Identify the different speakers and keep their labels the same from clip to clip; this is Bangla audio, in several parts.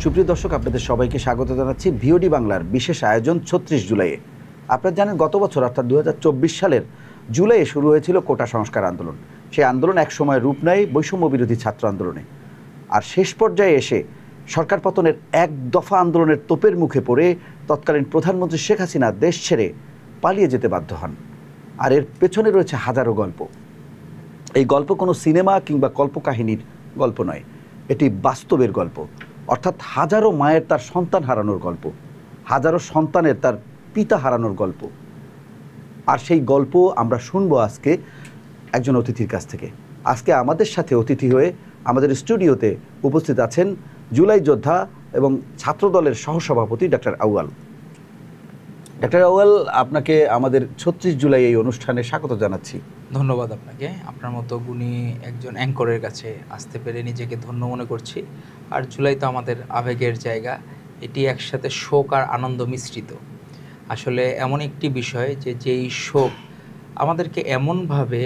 Speaker 1: সুপ্রিয় দর্শক, আপনাদের সবাইকে স্বাগত জানাচ্ছি ভিওডি বাংলার বিশেষ আয়োজন ৩৬ জুলাইয়ে। আপনারা জানেন গত বছর অর্থাৎ ২০২৪ সালের জুলাইয়ে শুরু হয়েছিল কোটা সংস্কার আন্দোলন। সেই আন্দোলন একসময় রূপ নেয় বৈষম্য বিরোধী ছাত্র আন্দোলনে, আর শেষ পর্যায়ে এসে সরকার পতনের এক দফা আন্দোলনের তোপের মুখে পড়ে তৎকালীন প্রধানমন্ত্রী শেখ হাসিনা দেশ ছেড়ে পালিয়ে যেতে বাধ্য হন। আর এর পেছনে রয়েছে হাজারো গল্প। এই গল্প কোনো সিনেমা কিংবা কল্পকাহিনীর গল্প নয়, এটি বাস্তবের গল্প। অর্থাৎ হাজারো মায়ের তার সন্তান হারানোর গল্প, হাজারো সন্তানের তার পিতা হারানোর গল্প। আর সেই গল্প আমরা শুনবো আজকে একজন অতিথির কাছ থেকে। আজকে আমাদের সাথে অতিথি হয়ে আমাদের স্টুডিওতে উপস্থিত আছেন জুলাই যোদ্ধা এবং ছাত্রদলের সহসভাপতি ডক্টর আউয়াল। ডক্টর আউয়াল, আপনাকে আমাদের ৩৬ জুলাই এই অনুষ্ঠানে স্বাগত জানাচ্ছি।
Speaker 2: ধন্যবাদ আপনাকে। আপনার মতো গুণী একজন অ্যাঙ্করের কাছে আসতে পেরে নিজেকে ধন্য মনে করছি। আর জুলাই তো আমাদের আবেগের জায়গা, এটি একসাথে শোক আর আনন্দ মিশ্রিত। আসলে এমন একটি বিষয় যেই শোক আমাদেরকে এমনভাবে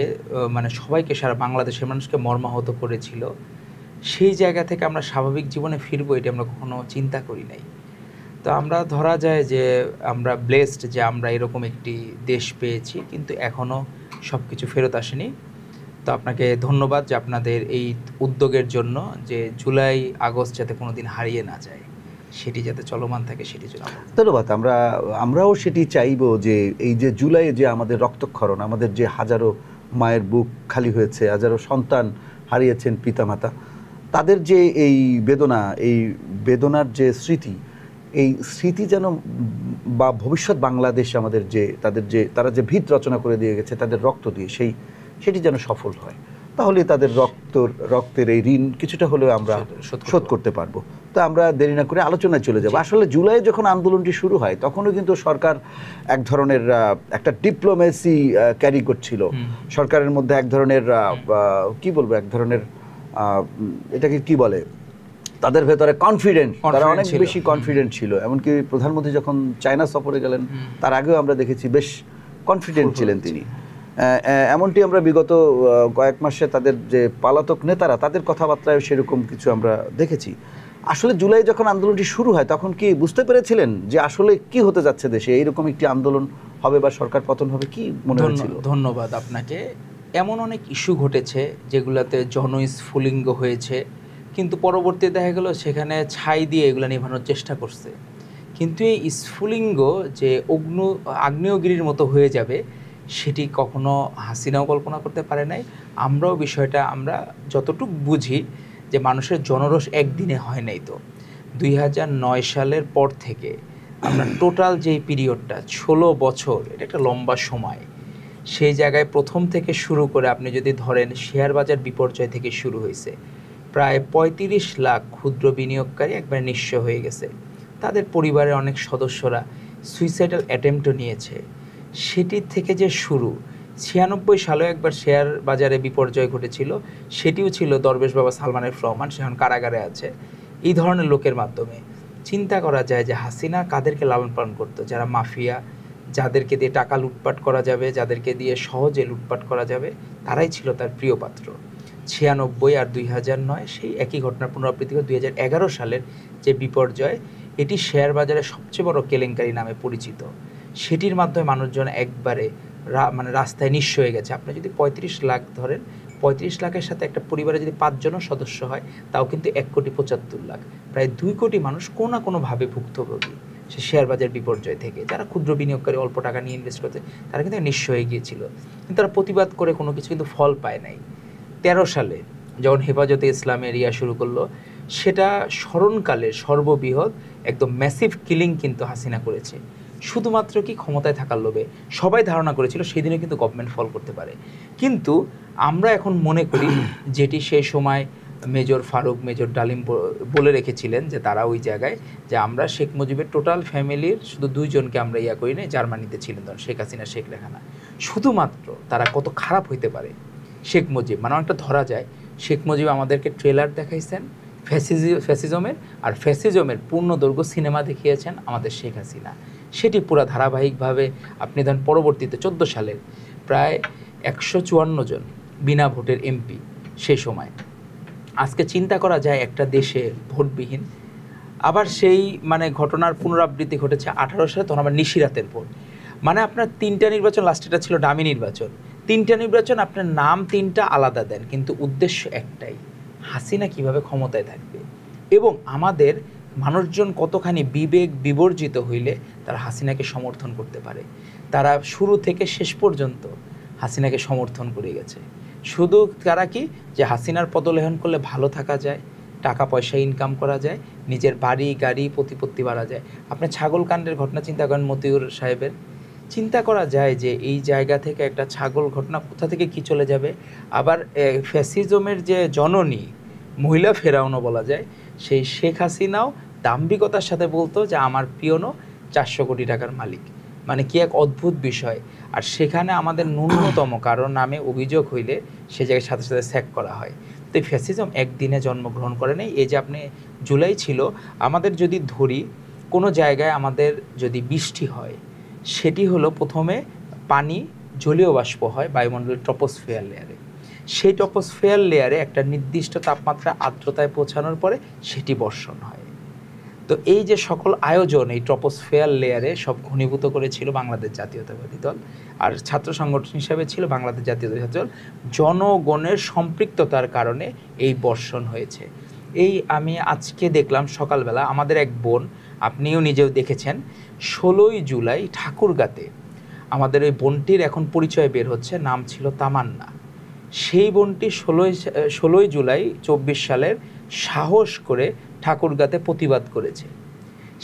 Speaker 2: সবাইকে, সারা বাংলাদেশের মানুষকে মর্মাহত করেছিল, সেই জায়গা থেকে আমরা স্বাভাবিক জীবনে ফিরবো এটি আমরা কখনো চিন্তা করি নাই। তো আমরা ধরা যায় যে আমরা ব্লেসড যে আমরা এরকম একটি দেশ পেয়েছি, কিন্তু এখনও সব কিছু ফেরত আসেনি। তো আপনাকে ধন্যবাদ যে আপনাদের এই উদ্যোগের জন্য, যে জুলাই আগস্ট যাতে কোনো দিন হারিয়ে না যায়, সেটি যাতে চলমান থাকে, সেটি জন্য
Speaker 1: ধন্যবাদ। আমরাও সেটি চাইব যে এই যে জুলাইয়ে যে আমাদের রক্তক্ষরণ, আমাদের যে হাজারো মায়ের বুক খালি হয়েছে, হাজারো সন্তান হারিয়েছেন পিতামাতা, তাদের যে এই বেদনার যে স্মৃতি, এই স্মৃতি যেন বা ভবিষ্যৎ বাংলাদেশ আমাদের যে তারা যে ভিত রচনা করে দিয়ে গেছে তাদের রক্ত দিয়ে, সেটি যেন সফল হয়। তাহলে তাদের রক্তের এই ঋণ কিছুটা হলেও আমরা শোধ করতে পারবো। তো আমরা দেরি না করে আলোচনায় চলে যাব। আসলে জুলাই যখন আন্দোলনটি শুরু হয় তখনও কিন্তু সরকার এক ধরনের একটা ডিপ্লোমেসি ক্যারি করছিল। সরকারের মধ্যে এক ধরনের এক ধরনের এটাকে কি বলে, তাদের ভেতরে কনফিডেন্ট, তারা অনেক বেশি কনফিডেন্ট ছিল। এমনকি প্রধানমন্ত্রী যখন চায়না সফরে গেলেন তার আগেও আমরা দেখেছি বেশ কনফিডেন্ট ছিলেন তিনি। এমনটি আমরা বিগত কয়েক মাসে তাদের যে পলাতক নেতারা, তাদের কথাবার্তায় সেরকম কিছু আমরা দেখেছি। আসলে জুলাই যখন আন্দোলনটি শুরু হয় তখন কি বুঝতে পেরেছিলেন যে আসলে কি হতে যাচ্ছে দেশে, এইরকম একটি আন্দোলন হবে বা সরকার পতন হবে, কি মনে হয়েছিল?
Speaker 2: ধন্যবাদ আপনাকে। এমন অনেক ইস্যু ঘটেছে যেগুলোতে জনস্ফুলিঙ্গ হয়েছে, কিন্তু পরবর্তীতে দেখা গেল সেখানে ছাই দিয়ে এগুলো নিভানোর চেষ্টা করছে। কিন্তু এই স্ফুলিঙ্গ যে আগ্নেয়গিরির মতো হয়ে যাবে, সেটি কখনো হাসিনাও কল্পনা করতে পারে নাই। আমরাও বিষয়টা আমরা যতটুকু বুঝি যে মানুষের জনরোষ একদিনে হয় নাই। তো 2009 সালের পর থেকে আমরা টোটাল যেই পিরিয়ডটা 16 বছর, এটা একটা লম্বা সময়। সেই জায়গায় প্রথম থেকে শুরু করে আপনি যদি ধরেন, শেয়ার বাজার বিপর্যয় থেকে শুরু হয়েছে, প্রায় 35 লাখ ক্ষুদ্র বিনিয়োগকারী একবার নিঃস্ব হয়ে গেছে। তাদের পরিবারের অনেক সদস্যরা সুইসাইডাল অ্যাটেম্পটও নিয়েছে। সেটির থেকে যে শুরু, 96 সালেও একবার শেয়ার বাজারে বিপর্যয় ঘটেছিল, সেটিও ছিল দরবেশ বাবা সালমানের রহমান, সে এখন কারাগারে আছে। এই ধরনের লোকের মাধ্যমে চিন্তা করা যায় যে হাসিনা কাদেরকে লালন পালন করতো, যারা মাফিয়া, যাদেরকে দিয়ে টাকা লুটপাট করা যাবে, যাদেরকে দিয়ে সহজে লুটপাট করা যাবে, তারাই ছিল তার প্রিয় পাত্র। 96 আর 2009 সেই একই ঘটনার পুনরাবৃত্তি করে 2011 সালের যে বিপর্যয়, এটি শেয়ার বাজারের সবচেয়ে বড় কেলেঙ্কারি নামে পরিচিত। সেটির মাধ্যমে মানুষজন একবারে রাস্তায় নিঃস্ব হয়ে গেছে। আপনি যদি 35 লাখ ধরেন, 35 লাখের সাথে একটা পরিবারে যদি 5 জনও সদস্য হয়, তাও কিন্তু 1,75,00,000, প্রায় 2 কোটি মানুষ কোনো না কোনোভাবে ভুক্তভোগী সে শেয়ার বাজার বিপর্যয় থেকে। যারা ক্ষুদ্র বিনিয়োগকারী অল্প টাকা নিয়ে ইনভেস্ট করতে, তারা কিন্তু নিঃস্ব হয়ে গিয়েছিল। কিন্তু তারা প্রতিবাদ করে কোনো কিছু কিন্তু ফল পায় নাই। 13 সালে যখন হেফাজতে ইসলাম এরিয়া শুরু করলো, সেটা স্মরণকালের সর্ববৃহৎ একদম ম্যাসিভ কিলিং কিন্তু হাসিনা করেছে, শুধুমাত্র কি ক্ষমতায় থাকার লোভে। সবাই ধারণা করেছিল সেদিনে কিন্তু গভর্নমেন্ট ফল করতে পারে। কিন্তু আমরা এখন মনে করি, যেটি সেই সময় মেজর ফারুক, মেজর ডালিম বলে রেখেছিলেন যে তারা ওই জায়গায়, যে আমরা শেখ মুজিবের টোটাল ফ্যামিলির শুধু 2 জনকে আমরা করি না, জার্মানিতে ছিলেন তখন শেখ হাসিনা, শেখ রেহানা, শুধুমাত্র তারা কত খারাপ হইতে পারে। শেখ মুজিব অনেকটা ধরা যায়, শেখ মুজিব আমাদেরকে ট্রেলার দেখাইছেন ফ্যাসিজমের, আর ফ্যাসিজমের পূর্ণদৈর্ঘ্য সিনেমা দেখিয়েছেন আমাদের শেখ হাসিনা। সেটি পুরো ধারাবাহিকভাবে আপনি ধরেন পরবর্তীতে 14 সালের প্রায় 154 জন বিনা ভোটের এমপি সেই সময়। আজকে চিন্তা করা যায় একটা দেশে ভোটবিহীন আবার সেই মানে ঘটনার পুনরাবৃত্তি ঘটেছে 18 সালে, তখন আবার নিশিরাতের পর। মানে আপনার 3টা নির্বাচন, লাস্টেটা ছিল ডামি নির্বাচন, 3টা নির্বাচন আপনার নাম 3টা আলাদা দেন, কিন্তু উদ্দেশ্য একটাই, হাসিনা কিভাবে ক্ষমতায় থাকবে। এবং আমাদের মানুষজন কতখানি বিবেক বিবর্জিত হইলে তারা হাসিনাকে সমর্থন করতে পারে। তারা শুরু থেকে শেষ পর্যন্ত হাসিনাকে সমর্থন করে গেছে। শুধু তারা কি, যে হাসিনার পদলেহন করলে ভালো থাকা যায়, টাকা পয়সা ইনকাম করা যায়, নিজের বাড়ি গাড়ি প্রতিপত্তি বাড়া যায়। আপনি ছাগল কাণ্ডের ঘটনা চিন্তা করেন, মতিউর সাহেবের, চিন্তা করা যায় যে এই জায়গা থেকে একটা ছাগল ঘটনা কোথা থেকে কি চলে যাবে। আবার ফ্যাসিজমের যে জননী, মহিলা ফেরাউনও বলা যায়, সেই শেখ হাসিনাও দাম্ভিকতার সাথে বলতো যে আমার পিয়নও 400 কোটি টাকার মালিক। মানে কি এক অদ্ভুত বিষয়। আর সেখানে আমাদের ন্যূনতম কারণ নামে অভিযোগ হইলে সে জায়গায় সাথে সাথে স্যাক করা হয়। তো এই ফ্যাসিজম একদিনে জন্মগ্রহণ করে নেই। এই যে আপনি জুলাই ছিল, আমাদের যদি ধরি কোনো জায়গায় আমাদের যদি বৃষ্টি হয়, সেটি হলো প্রথমে পানি জলীয় বাষ্প হয় বায়ুমণ্ডলের ট্রপোস্ফিয়ার লেয়ারে। সেই ট্রপোস্ফিয়ার লেয়ারে একটা নির্দিষ্ট তাপমাত্রা আর্দ্রতায় পৌঁছানোর পরে সেটি বর্ষণ হয়। তো এই যে সকল আয়োজন এই ট্রপোস্ফিয়ার লেয়ারে সব ঘনীভূত করেছিল বাংলাদেশ জাতীয়তাবাদী দল, আর ছাত্র সংগঠন হিসাবে ছিল বাংলাদেশ জাতীয়তাবাদী দল। জনগণের সম্পৃক্ততার কারণে এই বর্ষণ হয়েছে। এই আমি আজকে দেখলাম সকালবেলা, আমাদের এক বোন, আপনিও নিজেও দেখেছেন, 16ই জুলাই ঠাকুরগাঁতে আমাদের ওই বোনটির এখন পরিচয় বের হচ্ছে, নাম ছিল তামান্না। সেই বোনটি 16ই জুলাই 24 সালের সাহস করে ঠাকুরগাঁতে প্রতিবাদ করেছে।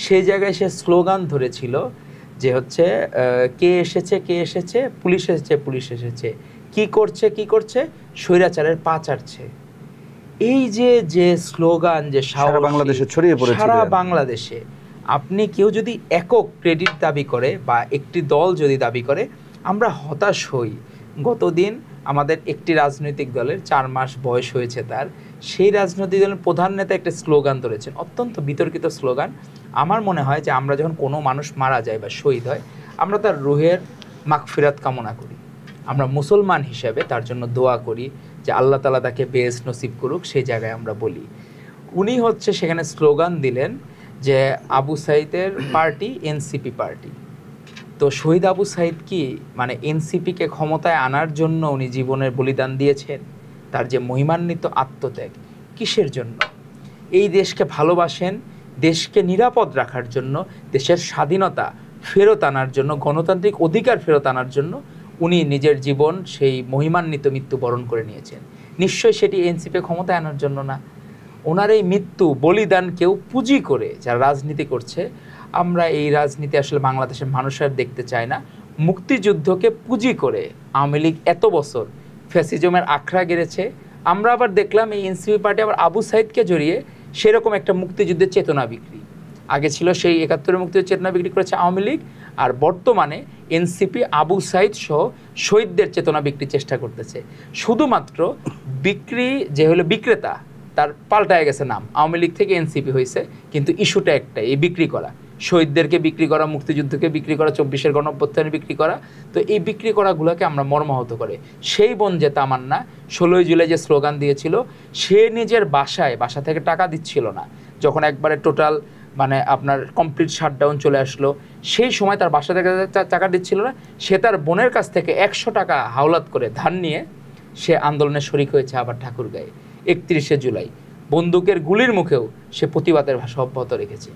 Speaker 2: সেই জায়গায় সে স্লোগান ধরেছিল যে হচ্ছে কে এসেছে কে এসেছে, পুলিশ এসেছে পুলিশ এসেছে, কি করছে কি করছে, স্বৈরাচারের পা চাটছে। এই যে যে স্লোগান, যে
Speaker 1: সারা বাংলাদেশে ছড়িয়ে পড়েছে,
Speaker 2: সারা বাংলাদেশে। আপনি কেউ যদি একক ক্রেডিট দাবি করে বা একটি দল যদি দাবি করে, আমরা হতাশ হই। গতদিন আমাদের একটি রাজনৈতিক দলের 4 মাস বয়স হয়েছে তার, সেই রাজনৈতিক দলের প্রধান নেতা একটা স্লোগান ধরেছেন, অত্যন্ত বিতর্কিত স্লোগান। আমার মনে হয় যে আমরা যখন কোনো মানুষ মারা যায় বা শহীদ হয়, আমরা তার রুহের মাগফিরাত কামনা করি, আমরা মুসলমান হিসেবে তার জন্য দোয়া করি যে আল্লাহ তাআলা তাকে বেহেশত নসিব করুক, সেই জায়গায় আমরা বলি। উনি হচ্ছে সেখানে স্লোগান দিলেন যে আবু সাইদের পার্টি এনসিপি পার্টি। তো শহীদ আবু সাইদ কি মানে এনসিপিকে ক্ষমতায় আনার জন্য উনি জীবনের বলিদান দিয়েছেন? তার যে মহিমান্বিত আত্মত্যাগ কিসের জন্য? এই দেশকে ভালোবাসেন, দেশকে নিরাপদ রাখার জন্য, দেশের স্বাধীনতা ফেরত আনার জন্য, গণতান্ত্রিক অধিকার ফেরত আনার জন্য উনি নিজের জীবন সেই মহিমান্বিত মৃত্যুবরণ করে নিয়েছেন। নিশ্চয়ই সেটি এনসিপি ক্ষমতায় আনার জন্য না। ওনার এই মৃত্যু বলিদানকেও পুঁজি করে যারা রাজনীতি করছে, আমরা এই রাজনীতি আসলে বাংলাদেশের মানুষ আর দেখতে চায় না। মুক্তিযুদ্ধকে পুঁজি করে আওয়ামী লীগ এত বছর ফ্যাসিজমের আখড়া গেড়েছে। আমরা আবার দেখলাম এই এনসিপি পার্টি আবার আবু সাইদকে জড়িয়ে সেরকম একটা মুক্তিযুদ্ধের চেতনা বিক্রি। আগে ছিল সেই 71-এর মুক্তিযুদ্ধের চেতনা বিক্রি করেছে আওয়ামী লীগ, আর বর্তমানে এনসিপি আবু সাইদ সহ শহীদদের চেতনা বিক্রির চেষ্টা করতেছে। শুধুমাত্র বিক্রি যে হলো বিক্রেতা, তার পাল্টায় গেছে নাম, আওয়ামী লীগ থেকে এনসিপি হয়েছে, কিন্তু ইস্যুটা একটাই, এই বিক্রি করা, শহীদদেরকে বিক্রি করা, মুক্তিযুদ্ধকে বিক্রি করা, 24-এর গণঅভ্যুত্থানে বিক্রি করা। তো এই বিক্রি করাগুলোকে আমরা মর্মাহত করে, সেই বোন যে তামান্না 16ই জুলাই যে স্লোগান দিয়েছিল, সে নিজের বাসা থেকে টাকা দিচ্ছিল না, যখন একবারে টোটাল মানে আপনার কমপ্লিট শাটডাউন চলে আসলো, সেই সময় তার বাসা থেকে টাকা দিচ্ছিল না, সে তার বোনের কাছ থেকে 100 টাকা হাওলাত করে ধার নিয়ে সে আন্দোলনে শরিক হয়েছে আবার ঠাকুরগাঁয়ে 31শে জুলাই। বন্দুকের গুলির মুখেও সে প্রতিবাদের ভাষা অব্যাহত রেখেছে।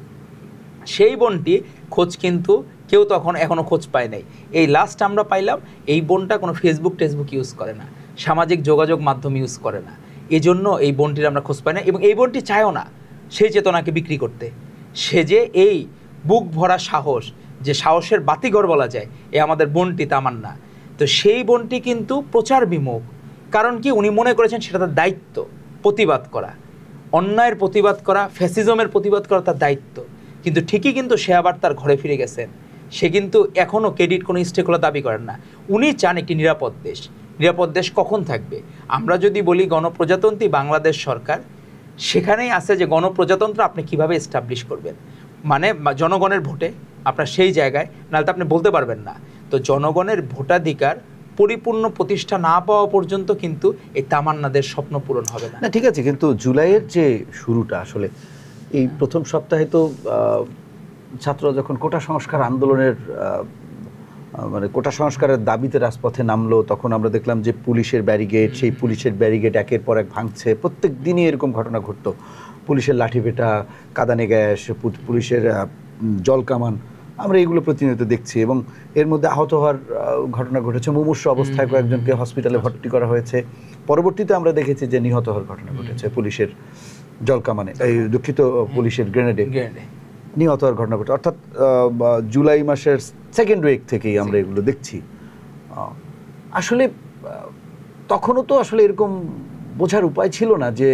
Speaker 2: সেই বোনটি খোঁজ কিন্তু কেউ তখন এখনও খোঁজ পায় নাই। এই লাস্ট আমরা পাইলাম, এই বোনটা কোনো ফেসবুক ইউজ করে না, সামাজিক যোগাযোগ মাধ্যম ইউজ করে না, এজন্য এই বোনটির আমরা খোঁজ পাই না। এবং এই বোনটি চায়ও না সেই চেতনাকে বিক্রি করতে। সে যে এই বুক ভরা সাহস, যে সাহসের বাতিঘর বলা যায়, এ আমাদের বোনটি তামান্না। তো সেই বোনটি কিন্তু প্রচার বিমুখ। কারণ কি, উনি মনে করেছেন সেটা তার দায়িত্ব, প্রতিবাদ করা, অন্যায়ের প্রতিবাদ করা, ফ্যাসিজমের প্রতিবাদ করা তার দায়িত্ব। কিন্তু ঠিকই কিন্তু সে আবার তার ঘরে ফিরে গেছেন। সে কিন্তু এখনও ক্রেডিট কোনো স্টেকহোল্ডার দাবি করেন না। উনি চান একটি নিরাপদ দেশ। নিরাপদ দেশ কখন থাকবে? আমরা যদি বলি গণপ্রজাতন্ত্রী বাংলাদেশ সরকার, সেখানেই আছে যে গণপ্রজাতন্ত্র আপনি কিভাবে এস্টাবলিশ করবেন, মানে জনগণের ভোটে আপনার সেই জায়গায়, নাহলে তো আপনি বলতে পারবেন না। তো জনগণের ভোটাধিকার পরিপূর্ণ প্রতিষ্ঠা না পাওয়া পর্যন্ত কিন্তু এই তামান্নাদের স্বপ্ন পূরণ হবে না।
Speaker 1: ঠিক আছে, কিন্তু জুলাইয়ের যে শুরুটা আসলে এই প্রথম সপ্তাহে তো ছাত্ররা যখন কোটা সংস্কার আন্দোলনের মানে কোটা সংস্কারের দাবিতে রাজপথে নামলো, তখন আমরা দেখলাম যে পুলিশের ব্যারিগেড, সেই পুলিশের ব্যারিগেড একের পর এক ভাঙছে। প্রত্যেক দিনই এরকম ঘটনা ঘটতো, পুলিশের লাঠিপেটা, কাঁদানে গ্যাস, পুলিশের জল কামান, আমরা এগুলো প্রতিনিয়ত দেখছি। এবং এর মধ্যে আহত হওয়ার ঘটনা ঘটেছে, মুমূর্ষু অবস্থায় কয়েকজনকে হসপিটালে ভর্তি করা হয়েছে। পরবর্তীতে আমরা দেখেছি যে নিহত হওয়ার ঘটনা ঘটেছে পুলিশের জল কামানে, এই দুঃখিত পুলিশের গ্রেনেডে নিহত হওয়ার ঘটনা ঘটে। অর্থাৎ জুলাই মাসের সেকেন্ড উইক থেকেই আমরা এগুলো দেখছি। আসলে তখনও তো আসলে এরকম বোঝার উপায় ছিল না যে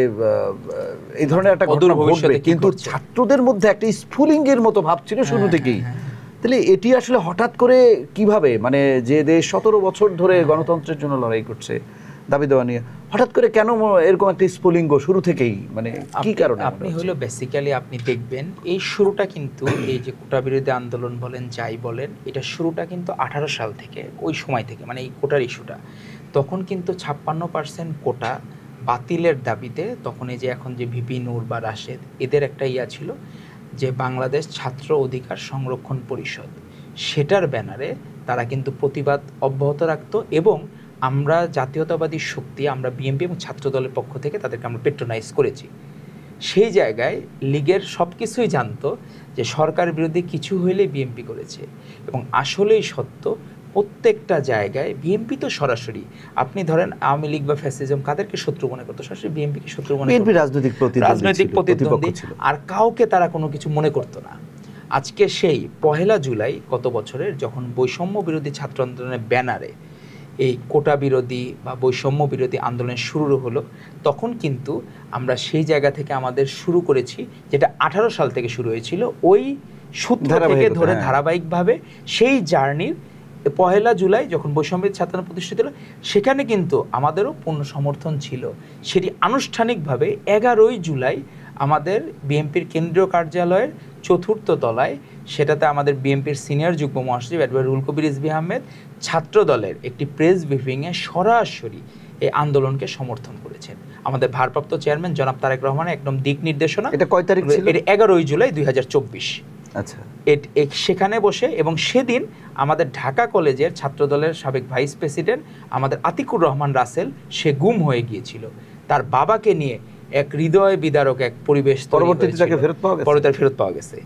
Speaker 1: এই ধরনের একটা ঘটনা ঘটবে, কিন্তু ছাত্রদের মধ্যে একটা স্ফুলিঙ্গের মতো ভাব ছিল শুরু থেকেই। তাহলে এটি আসলে হঠাৎ করে কিভাবে, মানে যে দেশ 17 বছর ধরে গণতন্ত্রের জন্য লড়াই করছে, দাবি দেওয়া নিয়ে, হঠাৎ করে কেন এরকম একটা স্ফুলিঙ্গ শুরু থেকেই, মানে কি কারণে?
Speaker 2: আপনি হলো বেসিক্যালি আপনি দেখবেন এই শুরুটা কিন্তু এই যে কোটা বিরোধী আন্দোলন বলেন, যাই বলেন, এটা শুরুটা কিন্তু 18 সাল থেকে, ওই সময় থেকে, মানে এই কোটার ইস্যুটা তখন কিন্তু 56% কোটা বাতিলের দাবিতে, তখন এই যে এখন যে ভিপি নূর বা রাশেদ, এদের একটা ছিল যে বাংলাদেশ ছাত্র অধিকার সংরক্ষণ পরিষদ, সেটার ব্যানারে তারা কিন্তু প্রতিবাদ অব্যাহত রাখতো। এবং আমরা জাতীয়তাবাদী শক্তি, আমরা বিএনপি এবং ছাত্র দলের পক্ষ থেকে তাদেরকে আমরা পেট্রোনাইজ করেছি। সেই জায়গায় লীগের সব কিছুই জানতো যে সরকার বিরোধী কিছু হইলে বিএনপি করেছে, এবং আসলেই সত্য, প্রত্যেকটা জায়গায় বিএনপি তো সরাসরি, আপনি ধরেন আওয়ামী লীগ বা ফ্যাসিজম কাদেরকে শত্রু মনে করতো? সরাসরি বিএনপিকে শত্রু মনে করতো,
Speaker 1: রাজনৈতিক
Speaker 2: প্রতিদ্বন্দ্বী, আর কাউকে তারা কোনো কিছু মনে করতো না। আজকে সেই 1 জুলাই গত বছরের যখন বৈষম্য বিরোধী ছাত্র আন্দোলনের ব্যানারে এই কোটা বিরোধী বা বৈষম্য বিরোধী আন্দোলন শুরু হলো, তখন কিন্তু আমরা সেই জায়গা থেকে আমাদের শুরু করেছি, যেটা 18 সাল থেকে শুরু হয়েছিল, ওই সূত্র থেকে ধরে ধারাবাহিকভাবে সেই জার্নির 1 জুলাই যখন বৈষম্য ছাত্র প্রতিষ্ঠিত হলো, সেখানে কিন্তু আমাদেরও পূর্ণ সমর্থন ছিল। সেটি আনুষ্ঠানিকভাবে 11 জুলাই আমাদের বিএনপির কেন্দ্রীয় কার্যালয়ের 4র্থ তলায়, সেটাতে আমাদের বিএনপির সিনিয়র যুগ্ম মহাসচিব অ্যাডভোকেট রুহুল কবির রিজভী আহমেদ ছাত্র দলের একটি প্রেস ব্রিফিংয়ে সরাসরি এই আন্দোলনকে সমর্থন করেছেন। আমাদের ভারপ্রাপ্ত চেয়ারম্যান জনাব তারেক রহমানের একদম দিক নির্দেশনা।
Speaker 1: এটা কয় তারিখ ছিল?
Speaker 2: এটা 11 জুলাই 2024।
Speaker 1: আচ্ছা,
Speaker 2: সেখানে বসে, এবং সেদিন আমাদের ঢাকা কলেজের ছাত্রদলের সাবেক ভাইস প্রেসিডেন্ট আমাদের আতিকুর রহমান রাসেল, সে গুম হয়ে গিয়েছিল। তার বাবাকে নিয়ে এক হৃদয় বিদারক এক পরিবেশ,
Speaker 1: পরবর্তীতে তাকে
Speaker 2: ফেরত পাওয়া গেছে।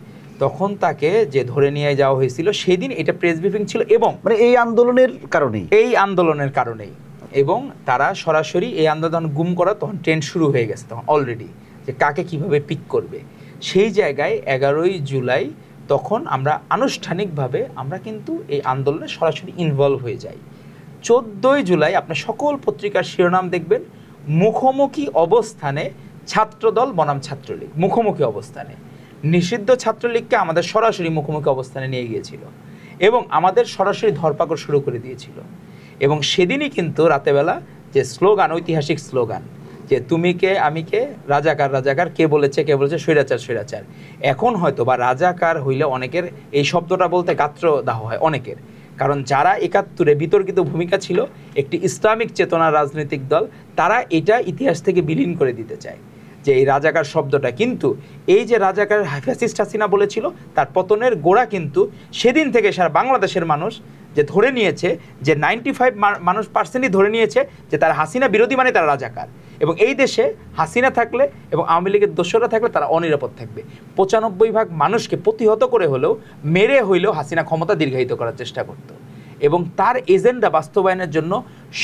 Speaker 2: তখন তাকে যে ধরে নিয়ে যাওয়া হয়েছিল, সেদিন এটা প্রেস ব্রিফিং ছিল, এবং
Speaker 1: মানে এই আন্দোলনের কারণেই
Speaker 2: এবং তারা সরাসরি এই আন্দোলন গুম করা, তখন ট্রেন্ড শুরু হয়ে গেছে তখন অলরেডি, যে কাকে কিভাবে পিক করবে। সেই জায়গায় 11 জুলাই তখন আমরা আনুষ্ঠানিকভাবে আমরা কিন্তু এই আন্দোলনে সরাসরি ইনভলভ হয়ে যাই। 14 জুলাই আপনার সকল পত্রিকার শিরোনাম দেখবেন, মুখোমুখি অবস্থানে ছাত্রদল বনাম ছাত্রলীগ, মুখোমুখি অবস্থানে। নিষিদ্ধ ছাত্রলীগকে আমাদের সরাসরি মুখোমুখি অবস্থানে নিয়ে গিয়েছিল, এবং আমাদের সরাসরি ধরপাকড় শুরু করে দিয়েছিল। এবং সেদিনই কিন্তু রাতেবেলা যে স্লোগান, ঐতিহাসিক স্লোগান, যে তুমি কে আমি কে, রাজাকার রাজাকার, কে বলেছে স্বৈরাচার স্বৈরাচার। এখন হয়তো বা রাজাকার হইলে অনেকের এই শব্দটা বলতে গাত্রদাহ হয় অনেকের, কারণ যারা 71-এ বিতর্কিত ভূমিকা ছিল, একটি ইসলামিক চেতনার রাজনৈতিক দল, তারা এটা ইতিহাস থেকে বিলীন করে দিতে চায় যে এই রাজাকার শব্দটা। কিন্তু এই যে রাজাকার ফ্যাসিস্ট হাসিনা বলেছিল, তার পতনের গোড়া কিন্তু সেদিন থেকে সারা বাংলাদেশের মানুষ যে ধরে নিয়েছে, যে 95% ধরে নিয়েছে যে তারা হাসিনা বিরোধী, মানে তারা রাজাকার। এবং এই দেশে হাসিনা থাকলে এবং আওয়ামী লীগের দোসররা থাকলে তারা অনিরাপদ থাকবে। 95% মানুষকে প্রতিহত করে হলেও, মেরে হইলেও হাসিনা ক্ষমতা দীর্ঘায়িত করার চেষ্টা করত। এবং তার এজেন্ডা বাস্তবায়নের জন্য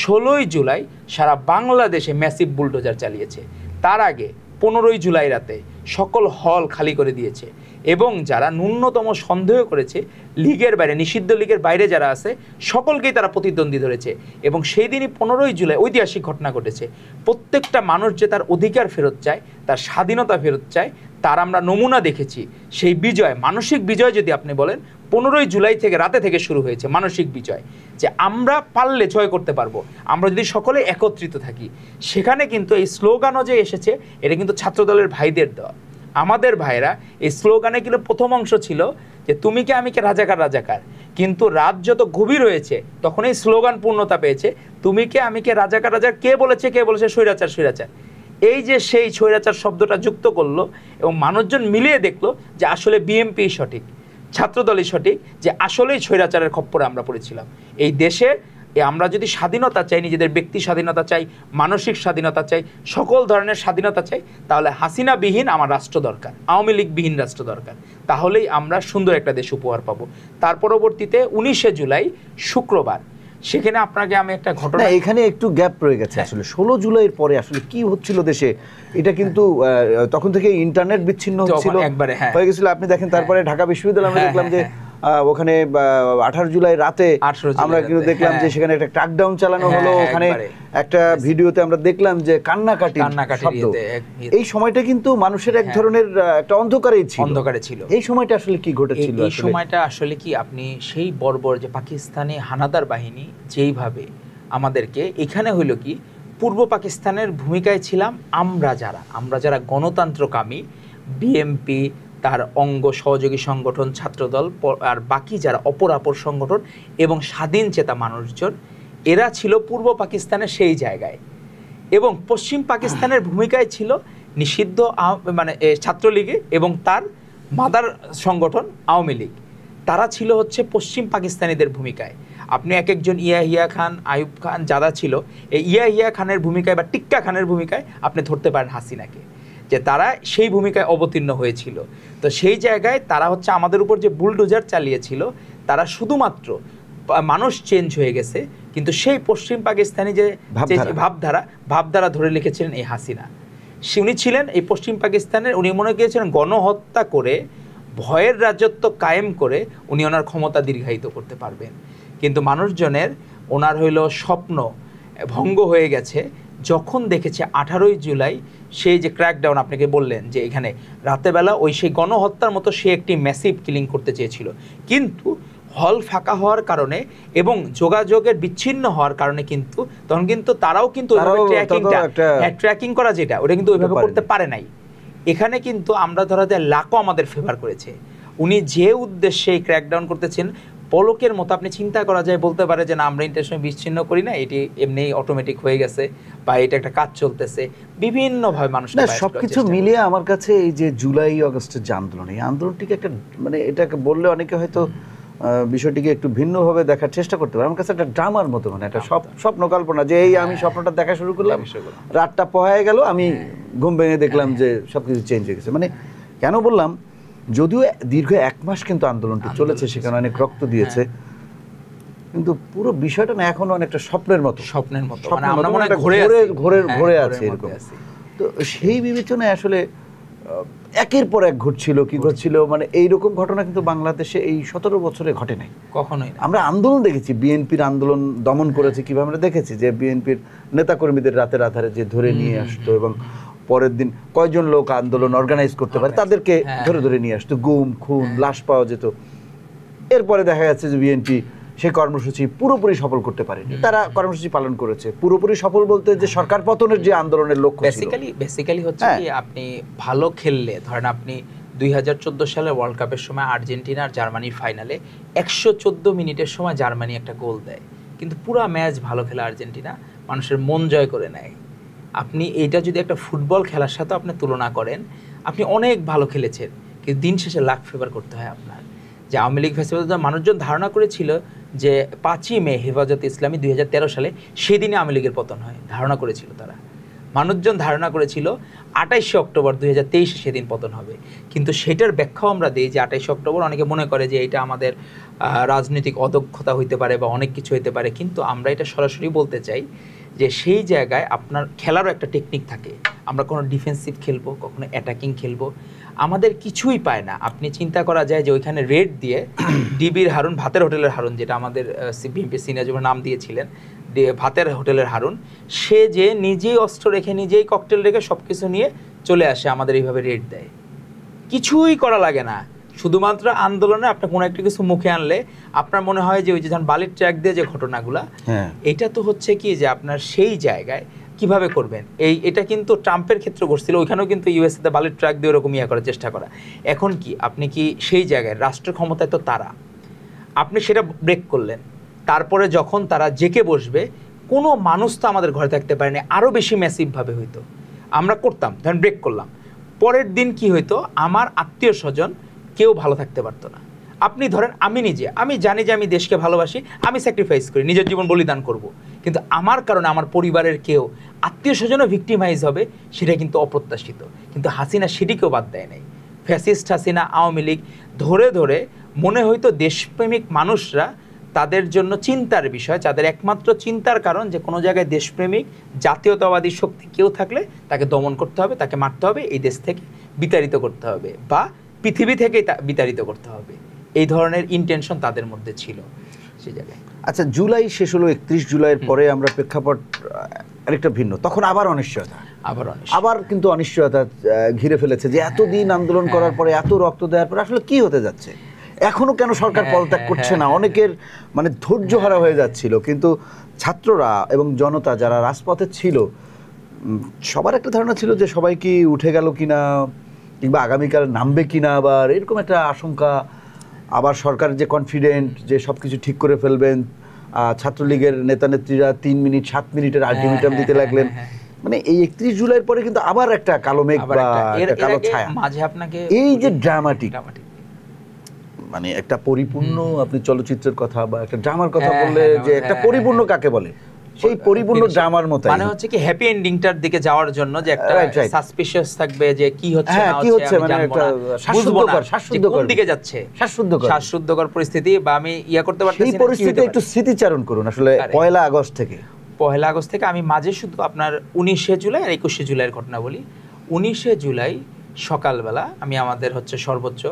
Speaker 2: 16 জুলাই সারা বাংলাদেশে ম্যাসিভ বুলডোজার চালিয়েছে। তার আগে 15 জুলাই রাতে সকল হল খালি করে দিয়েছে, এবং যারা ন্যূনতম সন্দেহ করেছে লীগের বাইরে, নিষিদ্ধ লীগের বাইরে যারা আছে, সকলকেই তারা প্রতিদ্বন্দ্বী ধরেছে। এবং সেই দিনই 15 জুলাই ঐতিহাসিক ঘটনা ঘটেছে। প্রত্যেকটা মানুষ যে তার অধিকার ফেরত চায়, তার স্বাধীনতা ফেরত চায়, তার আমরা নমুনা দেখেছি। সেই বিজয়, মানসিক বিজয় যদি আপনি বলেন, 15 জুলাই থেকে রাতে থেকে শুরু হয়েছে মানসিক বিজয়, যে আমরা পারলে জয় করতে পারবো, আমরা যদি সকলে একত্রিত থাকি। সেখানে কিন্তু এই স্লোগানও যে এসেছে, এটা কিন্তু ছাত্রদলের ভাইদের দেওয়া। আমাদের ভাইরা এই স্লোগানে কিন্তু প্রথম অংশ ছিল যে তুমি কে আমি কে, রাজাকার রাজাকার। কিন্তু রাত যত গভীর হয়েছে, তখন এই স্লোগান পূর্ণতা পেয়েছে, তুমি কে আমি কে, রাজাকার রাজাকার, কে বলেছে স্বৈরাচার স্বৈরাচার। এই যে সেই স্বৈরাচার শব্দটা যুক্ত করলো এবং মানুষজন মিলিয়ে দেখলো যে আসলে বিএনপি সঠিক, ছাত্রদলই সঠিক, যে আসলেই স্বৈরাচারের খপ্পরে আমরা পড়েছিলাম। এই দেশে আমরা যদি স্বাধীনতা চাই, নিজেদের ব্যক্তি স্বাধীনতা চাই, মানসিক স্বাধীনতা চাই, সকল ধরনের স্বাধীনতা চাই, তাহলে হাসিনাবিহীন আমার রাষ্ট্র দরকার, আওয়ামী লীগবিহীন রাষ্ট্র দরকার। তাহলেই আমরা সুন্দর একটা দেশ উপহার পাবো। তার পরবর্তীতে 19শে জুলাই শুক্রবার, সেখানে আপনাকে আমি একটা ঘটনা,
Speaker 1: এখানে একটু গ্যাপ রয়ে গেছে আসলে 16 জুলাইয়ের পরে আসলে কি হচ্ছিল দেশে, এটা কিন্তু তখন থেকে ইন্টারনেট বিচ্ছিন্ন হচ্ছিল,
Speaker 2: একবারে
Speaker 1: হয়ে গেছিল। আপনি দেখেন তারপরে ঢাকা বিশ্ববিদ্যালয়ে আমরা দেখলাম যে ওখানে 18 জুলাই রাতে আমরা কিন্তু দেখলাম যে সেখানে একটা ট্র্যাকডাউন চালানো হলো, ওখানে একটা ভিডিওতে আমরা দেখলাম যে কান্নাকাটি শব্দ। এই সময়টা কিন্তু মানুষের এক ধরনের একটা অন্ধকারে ছিল। এই সময়টা আসলে কি ঘটেছিল?
Speaker 2: এই সময়টা আসলে কি, আপনি সেই বর্বর যে পাকিস্তানি হানাদার বাহিনী যেইভাবে আমাদেরকে, এখানে হইল কি, পূর্ব পাকিস্তানের ভূমিকায় ছিলাম আমরা যারা গণতন্ত্রকামী, বিএমপি, তার অঙ্গ সহযোগী সংগঠন, ছাত্রদল, আর বাকি যারা অপরাপর সংগঠন এবং স্বাধীন চেতা মানুষজন, এরা ছিল পূর্ব পাকিস্তানের সেই জায়গায়। এবং পশ্চিম পাকিস্তানের ভূমিকায় ছিল নিষিদ্ধ মানে ছাত্রলীগে এবং তার মাদার সংগঠন আওয়ামী লীগ। তারা ছিল হচ্ছে পশ্চিম পাকিস্তানিদের ভূমিকায়। আপনি এক একজন ইয়াহিয়া খান, আইয়ুব খান যারা ছিল, এই ইয়াহিয়া খানের ভূমিকায় বা টিক্কা খানের ভূমিকায় আপনি ধরতে পারেন হাসিনাকে, যে তারা সেই ভূমিকায় অবতীর্ণ হয়েছিল। তো সেই জায়গায় তারা হচ্ছে আমাদের উপর যে বুলডোজার চালিয়েছিল, তারা শুধুমাত্র মানুষ চেঞ্জ হয়ে গেছে, কিন্তু সেই পশ্চিম পাকিস্তানি যে ভাবধারা ধরে লিখেছিলেন এই হাসিনা। উনি ছিলেন এই পশ্চিম পাকিস্তানের, উনি মনে করেছিলেন গণহত্যা করে, ভয়ের রাজত্ব কায়েম করে উনি ওনার ক্ষমতা দীর্ঘায়িত করতে পারবেন। কিন্তু মানুষজনের ওনার হইল স্বপ্ন ভঙ্গ হয়ে গেছে যখন দেখেছে 18ই জুলাই সেই যে ক্র্যাকডাউন আপনাকে বললেন, যে এখানে রাতেবেলা ওই সেই গণহত্যার মতো সে একটি ম্যাসিভ কিলিং করতে চেয়েছিল, কিন্তু হল ফাঁকা হওয়ার কারণে এবং যোগাযোগের বিচ্ছিন্ন হওয়ার কারণে কিন্তু তখন কিন্তু তারাও কিন্তু ট্র্যাকিং করা যেটা ওটা কিন্তু ওইভাবে করতে পারে নাই। এখানে কিন্তু আমরা ধরা যায় লাকও আমাদের ফেভার করেছে। উনি যে উদ্দেশ্যে এই ক্র্যাকডাউন করতেছেন, পলকের মতো আপনি চিন্তা করা যায়, বলতে পারে যে না আমরা ইন্টারনেশনাল বিচ্ছিন্ন করি না, এটি এমনি অটোমেটিক হয়ে গেছে বা এটা একটা কাজ চলতেছে, বিভিন্নভাবে মানুষ
Speaker 1: সবকিছু মিলিয়ে আমার কাছে এই যে জুলাই আগস্টের যে আন্দোলন, এই আন্দোলনটিকে একটা মানে এটাকে বললে অনেকে হয়তো বিষয়টিকে একটু ভিন্নভাবে দেখার চেষ্টা করতে পারে। আমার কাছে একটা ড্রামার মতো, মানে একটা স্বপ্ন কল্পনা, যে এই আমি স্বপ্নটা দেখা শুরু করলাম, রাতটা পোহায় গেল, আমি ঘুম ভেঙে দেখলাম যে সবকিছু চেঞ্জ হয়ে গেছে। মানে কেন বললাম, যদিও দীর্ঘ 1 মাস কিন্তু আন্দোলনটি চলেছে, সেখানে অনেক রক্ত দিয়েছে, কিন্তু পুরো বিষয়টা না এখনো অনেকটা স্বপ্নের মতো ঘুরে আছে এরকম। তো সেই বিবেচনায় আসলে একের পর এক ঘটছিল, মানে এইরকম ঘটনা কিন্তু বাংলাদেশে এই 17 বছরে ঘটে নাই
Speaker 2: কখনোই।
Speaker 1: আমরা আন্দোলন দেখেছি, বিএনপির আন্দোলন দমন করেছে কিভাবে আমরা দেখেছি, যে বিএনপির নেতাকর্মীদের রাতের আধারে যে ধরে নিয়ে আসতো এবং পরের দিন কয়জন লোক আন্দোলন অর্গানাইজ করতে পারে তাদেরকে ধরে নিয়ে আসতো, গুম খুন লাশ পাওয়া যেত। এরপরে দেখা যাচ্ছে যে বিএনপি সেই কর্মসূচি পুরোপুরি সফল করতে পারেনি, তারা কর্মসূচি পালন করেছে। পুরোপুরি সফল বলতে যে সরকার পতনের যে আন্দোলনের লক্ষ্য
Speaker 2: বেসিক্যালি হচ্ছে কি, আপনি ভালো খেললে, ধরেন আপনি 2014 সালে ওয়ার্ল্ড কাপের সময় আর্জেন্টিনা আর জার্মানির ফাইনালে 114 মিনিটের সময় জার্মানি একটা গোল দেয়, কিন্তু পুরো ম্যাচ ভালো খেলে আর্জেন্টিনা মানুষের মন জয় করে নেয়। আপনি এইটা যদি একটা ফুটবল খেলার সাথে আপনি তুলনা করেন, আপনি অনেক ভালো খেলেছেন, কিন্তু দিন শেষে লাক ফেভার করতে হয় আপনার। যে আওয়ামী লীগ ফেস্টিভ্যাল মানুষজন ধারণা করেছিল যে 5ই মে হেফাজতে ইসলামী 2013 সালে সেদিনে আওয়ামী লীগের পতন হয়, ধারণা করেছিল তারা। মানুষজন ধারণা করেছিল 28শে অক্টোবর 2023 সেদিন পতন হবে, কিন্তু সেটার ব্যাখ্যাও আমরা দিই যে 28শে অক্টোবর অনেকে মনে করে যে এটা আমাদের রাজনৈতিক অদক্ষতা হইতে পারে বা অনেক কিছু হইতে পারে, কিন্তু আমরা এটা সরাসরি বলতে চাই যে সেই জায়গায় আপনার খেলারও একটা টেকনিক থাকে। আমরা কোনো ডিফেন্সিভ খেলবো, কখনো অ্যাটাকিং খেলবো, আমাদের কিছুই পায় না। আপনি চিন্তা করা যায় যে ওইখানে রেড দিয়ে ডিবির হারুন, ভাতের হোটেলের হারুন, যেটা আমাদের বিএনপি সিনিয়র যুব নাম দিয়েছিলেন ভাতের হোটেলের হারুন, সে যে নিজেই অস্ত্র রেখে নিজেই ককটেল রেখে সব কিছু নিয়ে চলে আসে, আমাদের এইভাবে রেড দেয়, কিছুই করা লাগে না। শুধুমাত্র আন্দোলনে আপনি কোনো একটা কিছু মুখে আনলে আপনার মনে হয় যে ওই যে যখন বালির ট্র্যাক দিয়ে যে ঘটনাগুলা, এটা তো হচ্ছে কি যে আপনার সেই জায়গায় কিভাবে করবেন। এটা কিন্তু ট্রাম্পের ক্ষেত্রে ঘটছিল, ওইখানেও কিন্তু ইউএসএতে বালির ট্র্যাক দিয়ে ওরকম করার চেষ্টা করা। এখন কি আপনি কি সেই জায়গায় রাষ্ট্রের ক্ষমতায় তো তারা, আপনি সেটা ব্রেক করলেন, তারপরে যখন তারা জেকে বসবে, কোনো মানুষ তো আমাদের ঘরে থাকতে পারেনি, আরও বেশি ম্যাসিভভাবে হইতো। আমরা করতাম, ধরেন ব্রেক করলাম, পরের দিন কি হইতো, আমার আত্মীয় স্বজন কেউ ভালো থাকতে পারতো না। আপনি ধরেন আমি নিজে, আমি জানি যে আমি দেশকে ভালোবাসি, আমি স্যাক্রিফাইস করি, নিজের জীবন বলিদান করব, কিন্তু আমার কারণে আমার পরিবারের কেউ, আত্মীয় স্বজনও ভিক্টিমাইজ হবে, সেটা কিন্তু অপ্রত্যাশিত। কিন্তু হাসিনা সেটিকেও বাদ দেয় নাই। ফ্যাসিস্ট হাসিনা, আওয়ামী লীগ ধরে ধরে মনে হইতো দেশপ্রেমিক মানুষরা, তাদের জন্য চিন্তার বিষয়, তাদের একমাত্র চিন্তার কারণ যে কোনো জায়গায় দেশপ্রেমিক জাতীয়তাবাদী শক্তি কেউ থাকলে তাকে দমন করতে হবে, তাকে মারতে হবে, এই দেশ থেকে বিতাড়িত করতে হবে বা পৃথিবী থেকেই বিতাড়িত করতে হবে। এই ধরনের ইন্টেনশন তাদের মধ্যে ছিল সেই জায়গায়।
Speaker 1: আচ্ছা, জুলাই শেষ হলো, 31 জুলাইয়ের পরে আমরা প্রেক্ষাপট আরেকটা ভিন্ন, তখন আবার অনিশ্চয়তা, আবার কিন্তু অনিশ্চয়তা ঘিরে ফেলেছে যে এতদিন আন্দোলন করার পরে, এত রক্ত দেওয়ার পরে আসলে কি হতে যাচ্ছে, এখনো কেন সরকার পদত্যাগ করছে না, অনেকের মানে ধৈর্য হারা হয়ে যাচ্ছিল। কিন্তু ছাত্ররা এবং জনতা যারা রাজপথে ছিল, সবার একটা ধারণা ছিল যে সবাই কি উঠে গেল কিনা, কিংবা আগামীকাল নামবে কিনা, আবার এরকম একটা আশঙ্কা। আবার সরকার যে কনফিডেন্ট যে সব কিছু ঠিক করে ফেলবেন, ছাত্রলীগের নেতা নেত্রীরা 3 মিনিট 7 মিনিটের আলটিমেটাম দিতে লাগলেন। মানে এই 31 জুলাইয়ের পরে কিন্তু আবার একটা কালো মেঘ বা একটা কালো ছায়া
Speaker 2: মাঝে আপনাকে,
Speaker 1: এই যে ড্রামাটিক, মানে একটা পরিপূর্ণ, আপনি চলচ্চিত্রের কথা বা একটা ড্রামার কথা বললে যে একটা পরিপূর্ণ কাকে বলে, সেই পরিপূর্ণ ড্রামার মতো,
Speaker 2: মানে হচ্ছে কি হ্যাপি এন্ডিংটার দিকে যাওয়ার জন্য যে একটা সাসপিশিয়াস থাকবে যে কি হচ্ছে না হচ্ছে, মানে একটা শ্বাসরুদ্ধকর দিকে যাচ্ছে, শ্বাসরুদ্ধকর পরিস্থিতি, বা আমি করতে পারতেছি না।
Speaker 1: সেই পরিস্থিতি একটু স্মৃতিচারণ করুন আসলে 1 আগস্ট থেকে।
Speaker 2: 1 আগস্ট থেকে আমি মাঝে শুধু আপনার 19শে জুলাই আর 21শে জুলাইয়ের ঘটনা বলি। 19শে জুলাই সকালবেলা আমি আমাদের হচ্ছে সর্বোচ্চ,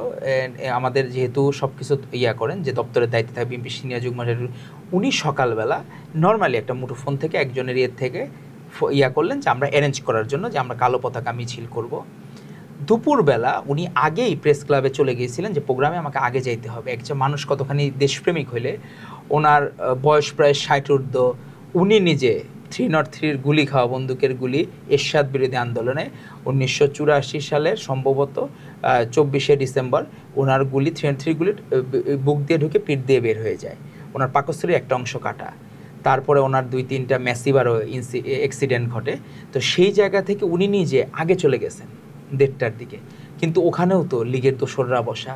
Speaker 2: আমাদের যেহেতু সব কিছু করেন যে দপ্তরের দায়িত্বে থাকে বিএনপি সিনিয়র যুগ্ম মহাসচিব, উনি সকালবেলা নর্মালি একটা মুঠোফোন থেকে একজনের থেকে করলেন যে আমরা অ্যারেঞ্জ করার জন্য যে আমরা কালো পতাকা মিছিল করব। দুপুরবেলা উনি আগেই প্রেস ক্লাবে চলে গিয়েছিলেন যে প্রোগ্রামে আমাকে আগে যাইতে হবে। একজন মানুষ কতখানি দেশপ্রেমিক হইলে, ওনার বয়স প্রায় 60 ঊর্ধ্ব, উনি নিজে 303 গুলি খাওয়া, বন্দুকের গুলি, এরশাদ বিরোধী আন্দোলনে 1984 সালের সম্ভবত 24শে ডিসেম্বর ওনার গুলি 303 গুলি বুক দিয়ে ঢুকে পিঠ দিয়ে বের হয়ে যায়, ওনার পাকস্থলীর একটা অংশ কাটা। তারপরে ওনার 2-3টা ম্যাসিভ আরও অ্যাক্সিডেন্ট ঘটে। তো সেই জায়গা থেকে উনি নিজে আগে চলে গেছেন 1:30টার দিকে, কিন্তু ওখানেও তো লীগের দোসররা বসা,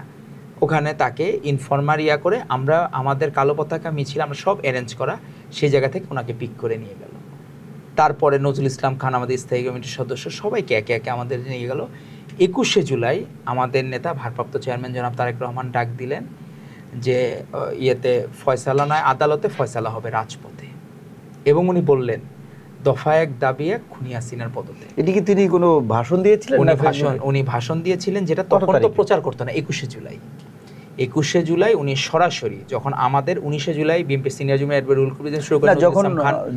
Speaker 2: ওখানে তাকে ইনফরমার করে আমরা আমাদের কালো পতাকা মিছিল আমরা সব অ্যারেঞ্জ করা, সেই জায়গা থেকে ওনাকে পিক করে নিয়ে গেল। তারপরে নজরুল ইসলাম খান আমাদের স্থায়ী কমিটির সদস্য, সবাইকে একে একে আমাদের নিয়ে গেল। 21শে জুলাই আমাদের নেতা ভারপ্রাপ্ত চেয়ারম্যান জনাব তারেক রহমান ডাক দিলেন যে ফয়সালা নয় আদালতে, ফয়সালা হবে রাজপথে। এবং উনি বললেন দফা 1 দাবি 1 খুনি হাসিনার পদত্যাগ।
Speaker 1: এটি কি তিনি কোনো ভাষণ দিয়েছিলেন?
Speaker 2: উনি ভাষণ দিয়েছিলেন, যেটা তখন তো প্রচার করতো না। 21শে জুলাই উনি সরাসরি, যখন আমাদের 19শে জুলাই BNP senior junior advocate rule commission শুরু করে,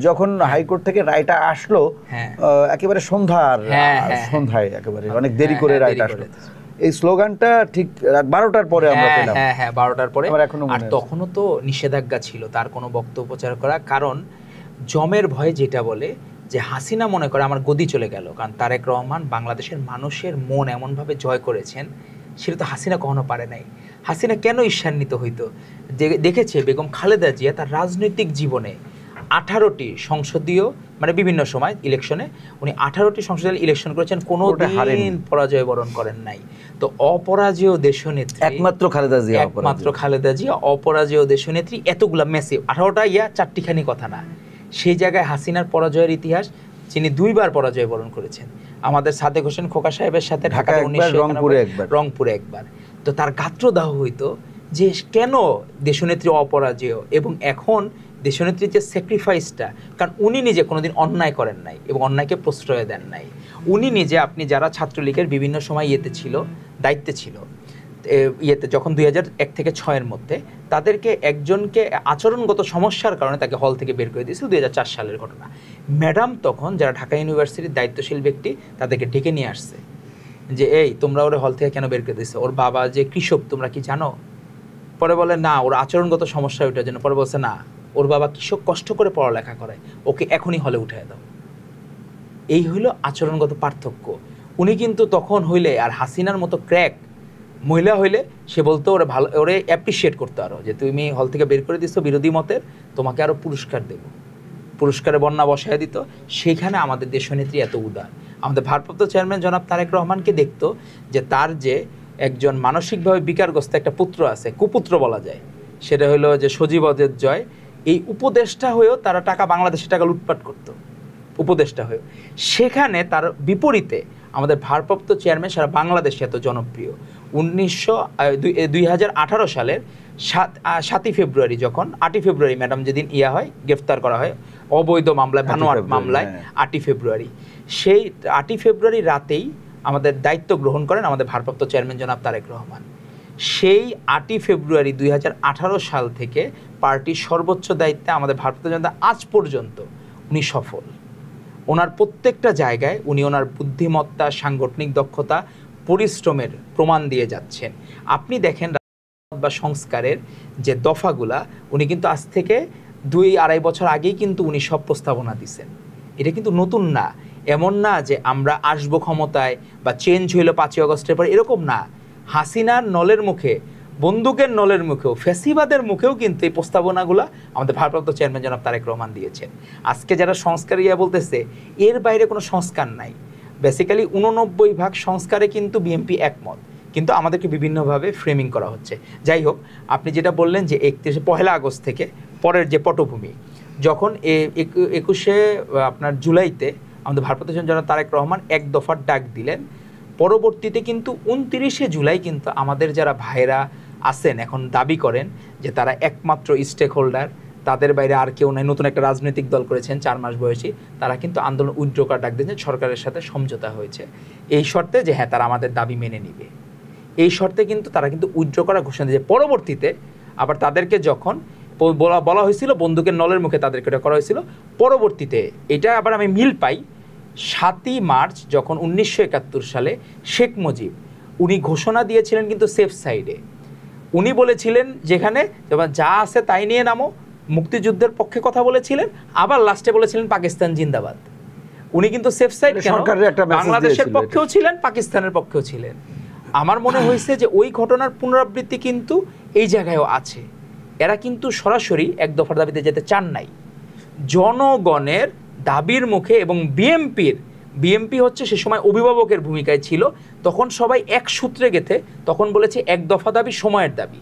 Speaker 1: যখন হাইকোর্ট থেকে রায়টা আসলো একেবারে সন্ধ্যায় একেবারে অনেক দেরি করে রায়টা আসলো, এই স্লোগানটা ঠিক রাত 12টার পরে আমরা পেলাম।
Speaker 2: হ্যাঁ 12টার পরে। আর তখনও তো নিষেধাজ্ঞা ছিল তার কোনো বক্তব্য প্রচার করা, কারণ জমের ভয়ে যেটা বলে যে হাসিনা মনে করে আমার গদি চলে গেল, কারণ তারেক রহমান বাংলাদেশের মানুষের মন এমনভাবে জয় করেছেন সেটা তো হাসিনা কখনো পারে নাই। হাসিনা কেন ঈর্ষান্বিত হইতো? দেখেছে বেগম খালেদা জিয়া তার রাজনৈতিক জীবনে 18টি সংসদীয়, মানে বিভিন্ন সময় ইলেকশনে উনি 18টি সংসদীয় ইলেকশন করেছেন, কোনো দিন পরাজয় বরণ করেন নাই। তো অপরাজেয় দেশনেত্রী একমাত্র খালেদা জিয়া অপরাজেয় দেশনেত্রী, এতগুলা মেসিভ 18টা 4টিখানি কথা না। সেই জায়গায় হাসিনার পরাজয়ের ইতিহাস, যিনি 2বার পরাজয় বরণ করেছেন, আমাদের সাদেক হোসেন খোকা সাহেবের সাথে ঢাকা, রংপুরে একবার। তো তার গাত্রদাহ হইতো যে কেন দেশনেত্রী অপরাজেয়, এবং এখন দেশনেত্রীর যে স্যাক্রিফাইসটা, কারণ উনি নিজে কোনোদিন অন্যায় করেন নাই এবং অন্যায়কে প্রশ্রয় দেন নাই। উনি নিজে, আপনি যারা ছাত্রলীগের বিভিন্ন সময় দায়িত্বে ছিল যখন 2001 থেকে 6-এর মধ্যে, তাদেরকে একজনকে আচরণগত সমস্যার কারণে তাকে হল থেকে বের করে দিয়েছিল, 2004 সালের ঘটনা। ম্যাডাম তখন যারা ঢাকা ইউনিভার্সিটির দায়িত্বশীল ব্যক্তি, তাদেরকে ডেকে নিয়ে আসছে যে এই তোমরা ওর হল থেকে কেন বের করে দিয়েছো, ওর বাবা যে কৃষক তোমরা কি জানো? পরে বলে না, ওর আচরণগত সমস্যা ওইটার জন্য। পরে বলছে না, ওর বাবা কৃষক, কষ্ট করে পড়ালেখা করে, ওকে এখনই হলে উঠায় দাও। এই হইল আচরণগত পার্থক্য। উনি কিন্তু তখন হইলে, আর হাসিনার মতো ক্র্যাক মহিলা হইলে সে বলতো ওরে অ্যাপ্রিসিয়েট করতো আরো, যে তুমি হল থেকে বের করে দিচ্ছ বিরোধী মতের, তোমাকে আরো পুরস্কার দেব, পুরস্কারে বন্যা বসায় দিত। সেইখানে আমাদের দেশনেত্রী এত উদার। আমাদের ভারপ্রাপ্ত চেয়ারম্যান জনাব তারেক রহমানকে দেখতো যে তার যে একজন মানসিকভাবে বিকারগ্রস্ত একটা পুত্র আছে, কুপুত্র বলা যায়, সেটা হলো যে সজীব অজের জয়, এই উপদেষ্টা হয়েও তারা টাকা, বাংলাদেশের টাকা লুটপাট করতো উপদেষ্টা হয়েও। সেখানে তার বিপরীতে আমাদের ভারপ্রাপ্ত চেয়ারম্যান সারা বাংলাদেশে এত জনপ্রিয়। 2018 সালের 7ই ফেব্রুয়ারি, যখন 8ই ফেব্রুয়ারি ম্যাডাম যেদিন হয়, গ্রেফতার করা হয় অবৈধ মামলায়, ভানুয়াট মামলায়, 8ই ফেব্রুয়ারি, সেই 8ই ফেব্রুয়ারি রাতেই আমাদের দায়িত্ব গ্রহণ করেন আমাদের ভারপ্রাপ্ত চেয়ারম্যান জনাব তারেক রহমান। সেই 8ই ফেব্রুয়ারি 2018 সাল থেকে পার্টির সর্বোচ্চ দায়িত্বে আমাদের ভারপ্রাপ্ত জনতা আজ পর্যন্ত উনি সফল। ওনার প্রত্যেকটা জায়গায় উনি ওনার বুদ্ধিমত্তা, সাংগঠনিক দক্ষতা, পরিশ্রমের প্রমাণ দিয়ে যাচ্ছেন। আপনি দেখেন বা সংস্কারের যে দফাগুলা, উনি কিন্তু আজ থেকে 2-2.5 বছর আগেই কিন্তু উনি সব প্রস্তাবনা দিছেন। এটা কিন্তু নতুন না, এমন না যে আমরা আসবো ক্ষমতায় বা চেঞ্জ হইলো 5ই আগস্টের পর, এরকম না। হাসিনার নলের মুখে, বন্দুকের নলের মুখেও, ফ্যাসিবাদের মুখেও কিন্তু এই প্রস্তাবনাগুলো আমাদের ভারপ্রাপ্ত চেয়ারম্যান জনাব তারেক রহমান দিয়েছেন। আজকে যারা সংস্কার বলতেছে, এর বাইরে কোনো সংস্কার নাই। বেসিক্যালি 89% সংস্কারে কিন্তু বিএনপি একমত, কিন্তু আমাদেরকে বিভিন্নভাবে ফ্রেমিং করা হচ্ছে। যাই হোক, আপনি যেটা বললেন যে 1 আগস্ট থেকে পরের যে পটভূমি, যখন 21 আপনার জুলাইতে আমাদের ভারপ্রাপ্ত চেয়ারম্যান জনাব তারেক রহমান এক দফার ডাক দিলেন, পরবর্তীতে কিন্তু 29 জুলাই কিন্তু আমাদের যারা ভাইরা আছেন এখন দাবি করেন যে তারা একমাত্র স্টেক হোল্ডার, তাদের বাইরে আর কেউ নাই, নতুন একটা রাজনৈতিক দল করেছেন 4 মাস বয়সী, তারা কিন্তু আন্দোলন উইথড্র করার ডাক দিয়েছেন, সরকারের সাথে সমঝোতা হয়েছে এই শর্তে যে হ্যাঁ তারা আমাদের দাবি মেনে নিবে। এই শর্তে কিন্তু তারা কিন্তু উইথড্র করার ঘোষণা দিয়েছে। পরবর্তীতে আবার তাদেরকে যখন বলা হয়েছিল, বন্দুকের নলের মুখে তাদেরকে এটা করা হয়েছিল, পরবর্তীতে এটা আবার আমি মিল পাই 7ই মার্চ যখন 1971 সালে শেখ মুজিব উনি ঘোষণা দিয়েছিলেন কিন্তু সেফ সাইডে। উনি বলেছিলেন যেখানে যা আছে তাই নিয়ে নামো, মুক্তিযুদ্ধের পক্ষে কথা বলেছিলেন, আবার লাস্টে বলেছিলেন পাকিস্তান জিন্দাবাদ। উনি কিন্তু সেফ সাইড, বাংলাদেশের পক্ষেও ছিলেন, পাকিস্তানের পক্ষেও ছিলেন। আমার মনে হয়েছে যে ওই ঘটনার পুনরাবৃত্তি কিন্তু এই জায়গায়ও আছে। এরা কিন্তু সরাসরি এক দফার দাবিতে যেতে চান নাই, জনগণের দাবির মুখে। এবং বিএমপি হচ্ছে সে সময় অভিভাবকের ভূমিকায় ছিল, তখন সবাই এক সূত্রে গেথে তখন বলেছে এক দফা দাবি সময়ের দাবি,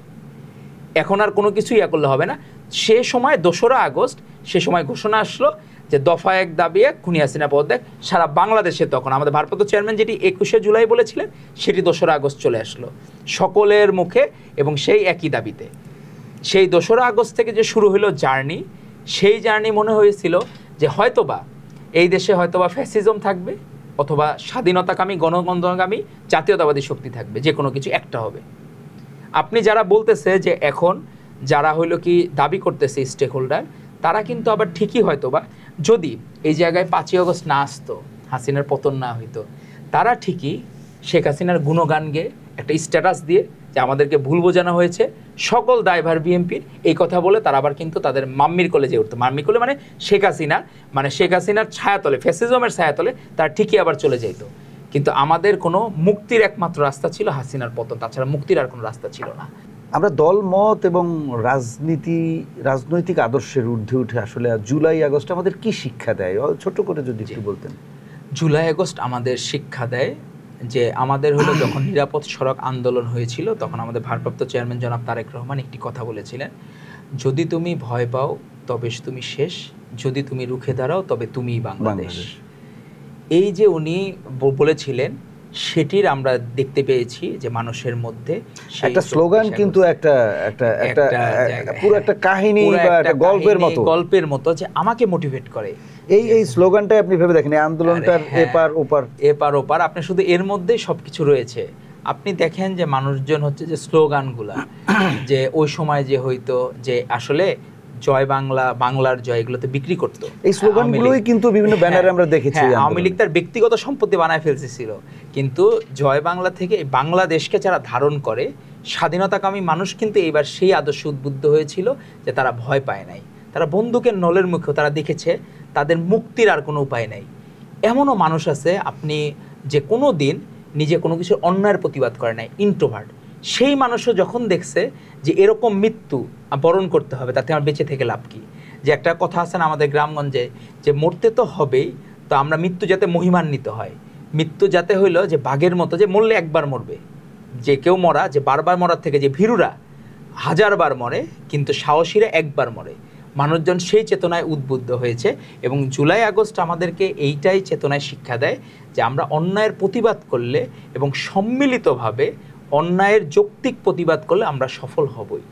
Speaker 2: এখন আর কোনো কিছু করলে হবে না। সে সময় 2রা আগস্ট সে সময় ঘোষণা আসলো যে দফা 1 দাবি 1, খুনি হাসিনা পদত্যাগ। সারা বাংলাদেশে তখন আমাদের ভারপ্রাপ্ত চেয়ারম্যান যেটি 21 জুলাই বলেছিলেন, সেটি 2রা আগস্ট চলে আসলো সকলের মুখে এবং সেই একই দাবিতে। সেই 2রা আগস্ট থেকে যে শুরু হলো জার্নি, সেই জার্নি মনে হয়েছিল যে হয়তোবা এই দেশে হয়তোবা ফ্যাসিজম থাকবে, অথবা স্বাধীনতাকামী, গণতন্ত্রকামী, জাতীয়তাবাদী শক্তি থাকবে, যে কোনো কিছু একটা হবে। আপনি যারা বলতেছে যে এখন যারা হইলো কি দাবি করতেছে স্টেক হোল্ডার, তারা কিন্তু আবার ঠিকই হয়তোবা যদি এই জায়গায় 5ই আগস্ট না আসতো, হাসিনার পতন না হইতো, তারা ঠিকই শেখ হাসিনার গুণগান গেয়ে একটা স্ট্যাটাস দিয়ে যে আমাদেরকে ভুল বোঝানো হয়েছে, সকল দায়ভার বিএনপির, এই কথা বলে তারা আবার কিন্তু তাদের মাম্মির কোলে যে উঠতো। মাম্মির কোলে মানে শেখ হাসিনার ছায়াতলে, ফ্যাসিজমের ছায়াতলে তারা ঠিকই আবার চলে যেত। কিন্তু আমাদের কোনো মুক্তির একমাত্র রাস্তা ছিল হাসিনার পতন, তাছাড়া মুক্তির আর কোনো রাস্তা ছিল না।
Speaker 1: আমরা দলমত এবং রাজনৈতিক আদর্শের ঊর্ধ্বে উঠে আসলে জুলাই আগস্ট আমাদের কি শিক্ষা দেয়, ছোট করে যদি একটু বলতেন।
Speaker 2: জুলাই আগস্ট আমাদের শিক্ষা দেয় যে আমাদের হলো যখন নিরাপদ সড়ক আন্দোলন হয়েছিল, তখন আমাদের ভারপ্রাপ্ত চেয়ারম্যান জনাব তারেক রহমান একটি কথা বলেছিলেন, যদি তুমি ভয় পাও তবে তুমি শেষ, যদি তুমি রুখে দাঁড়াও তবে তুমিই বাংলাদেশ। এই যে উনি বলেছিলেন, সেটির আমরা দেখতে পেয়েছি যে মানুষের মধ্যে
Speaker 1: একটা স্লোগান, কিন্তু একটা পুরো একটা কাহিনী বা একটা
Speaker 2: গল্পের মতো যে আমাকে মোটিভেট করে।
Speaker 1: এই স্লোগানটা আপনি ভেবে দেখেন, আন্দোলনটার
Speaker 2: এপার ওপার, আপনি শুধু এর মধ্যেই সবকিছু রয়েছে। আপনি দেখেন যে মানুষজন হচ্ছে যে স্লোগানগুলা, যে ওই সময় যে হইতো যে আসলে জয় বাংলা, বাংলার জয়, এগুলোতে বিক্রি করতো। এই
Speaker 1: স্লোগানগুলোই কিন্তু বিভিন্ন ব্যানারে আমরা দেখেছি।
Speaker 2: আওয়ামী লীগ তার ব্যক্তিগত সম্পত্তি বানায় ফেলতেছিল, কিন্তু জয় বাংলা থেকে বাংলাদেশকে যারা ধারণ করে স্বাধীনতাকামী মানুষ কিন্তু এইবার সেই আদর্শে উদ্বুদ্ধ হয়েছিল যে তারা ভয় পায় নাই, তারা বন্দুকের নলের মুখেও তারা দেখেছে তাদের মুক্তির আর কোনো উপায় নাই। এমনও মানুষ আছে আপনি যে কোনো দিন নিজে কোনো কিছু অন্যায়ের প্রতিবাদ করে নাই, ইন্ট্রোভার্ট, সেই মানুষও যখন দেখছে যে এরকম মৃত্যু বরণ করতে হবে, তাতে আমার বেঁচে থেকে লাভ কি। যে একটা কথা আছে না আমাদের গ্রামগঞ্জে, যে মরতে তো হবেই, তো আমরা মৃত্যু যাতে মহিমান্বিত হয়, মৃত্যু যাতে হইলো যে বাঘের মতো, যে মরলে একবার মরবে, যে কেউ মরা, যে বারবার মরার থেকে যে ভীরুরা 1000 বার মরে কিন্তু সাহসীরা একবার মরে, মানুষজন সেই চেতনায় উদ্বুদ্ধ হয়েছে। এবং জুলাই আগস্ট আমাদেরকে এইটাই চেতনায় শিক্ষা দেয় যে আমরা অন্যায়ের প্রতিবাদ করলে এবং সম্মিলিতভাবে অন্যায়ের যৌক্তিক প্রতিবাদ করলে আমরা সফল হবই,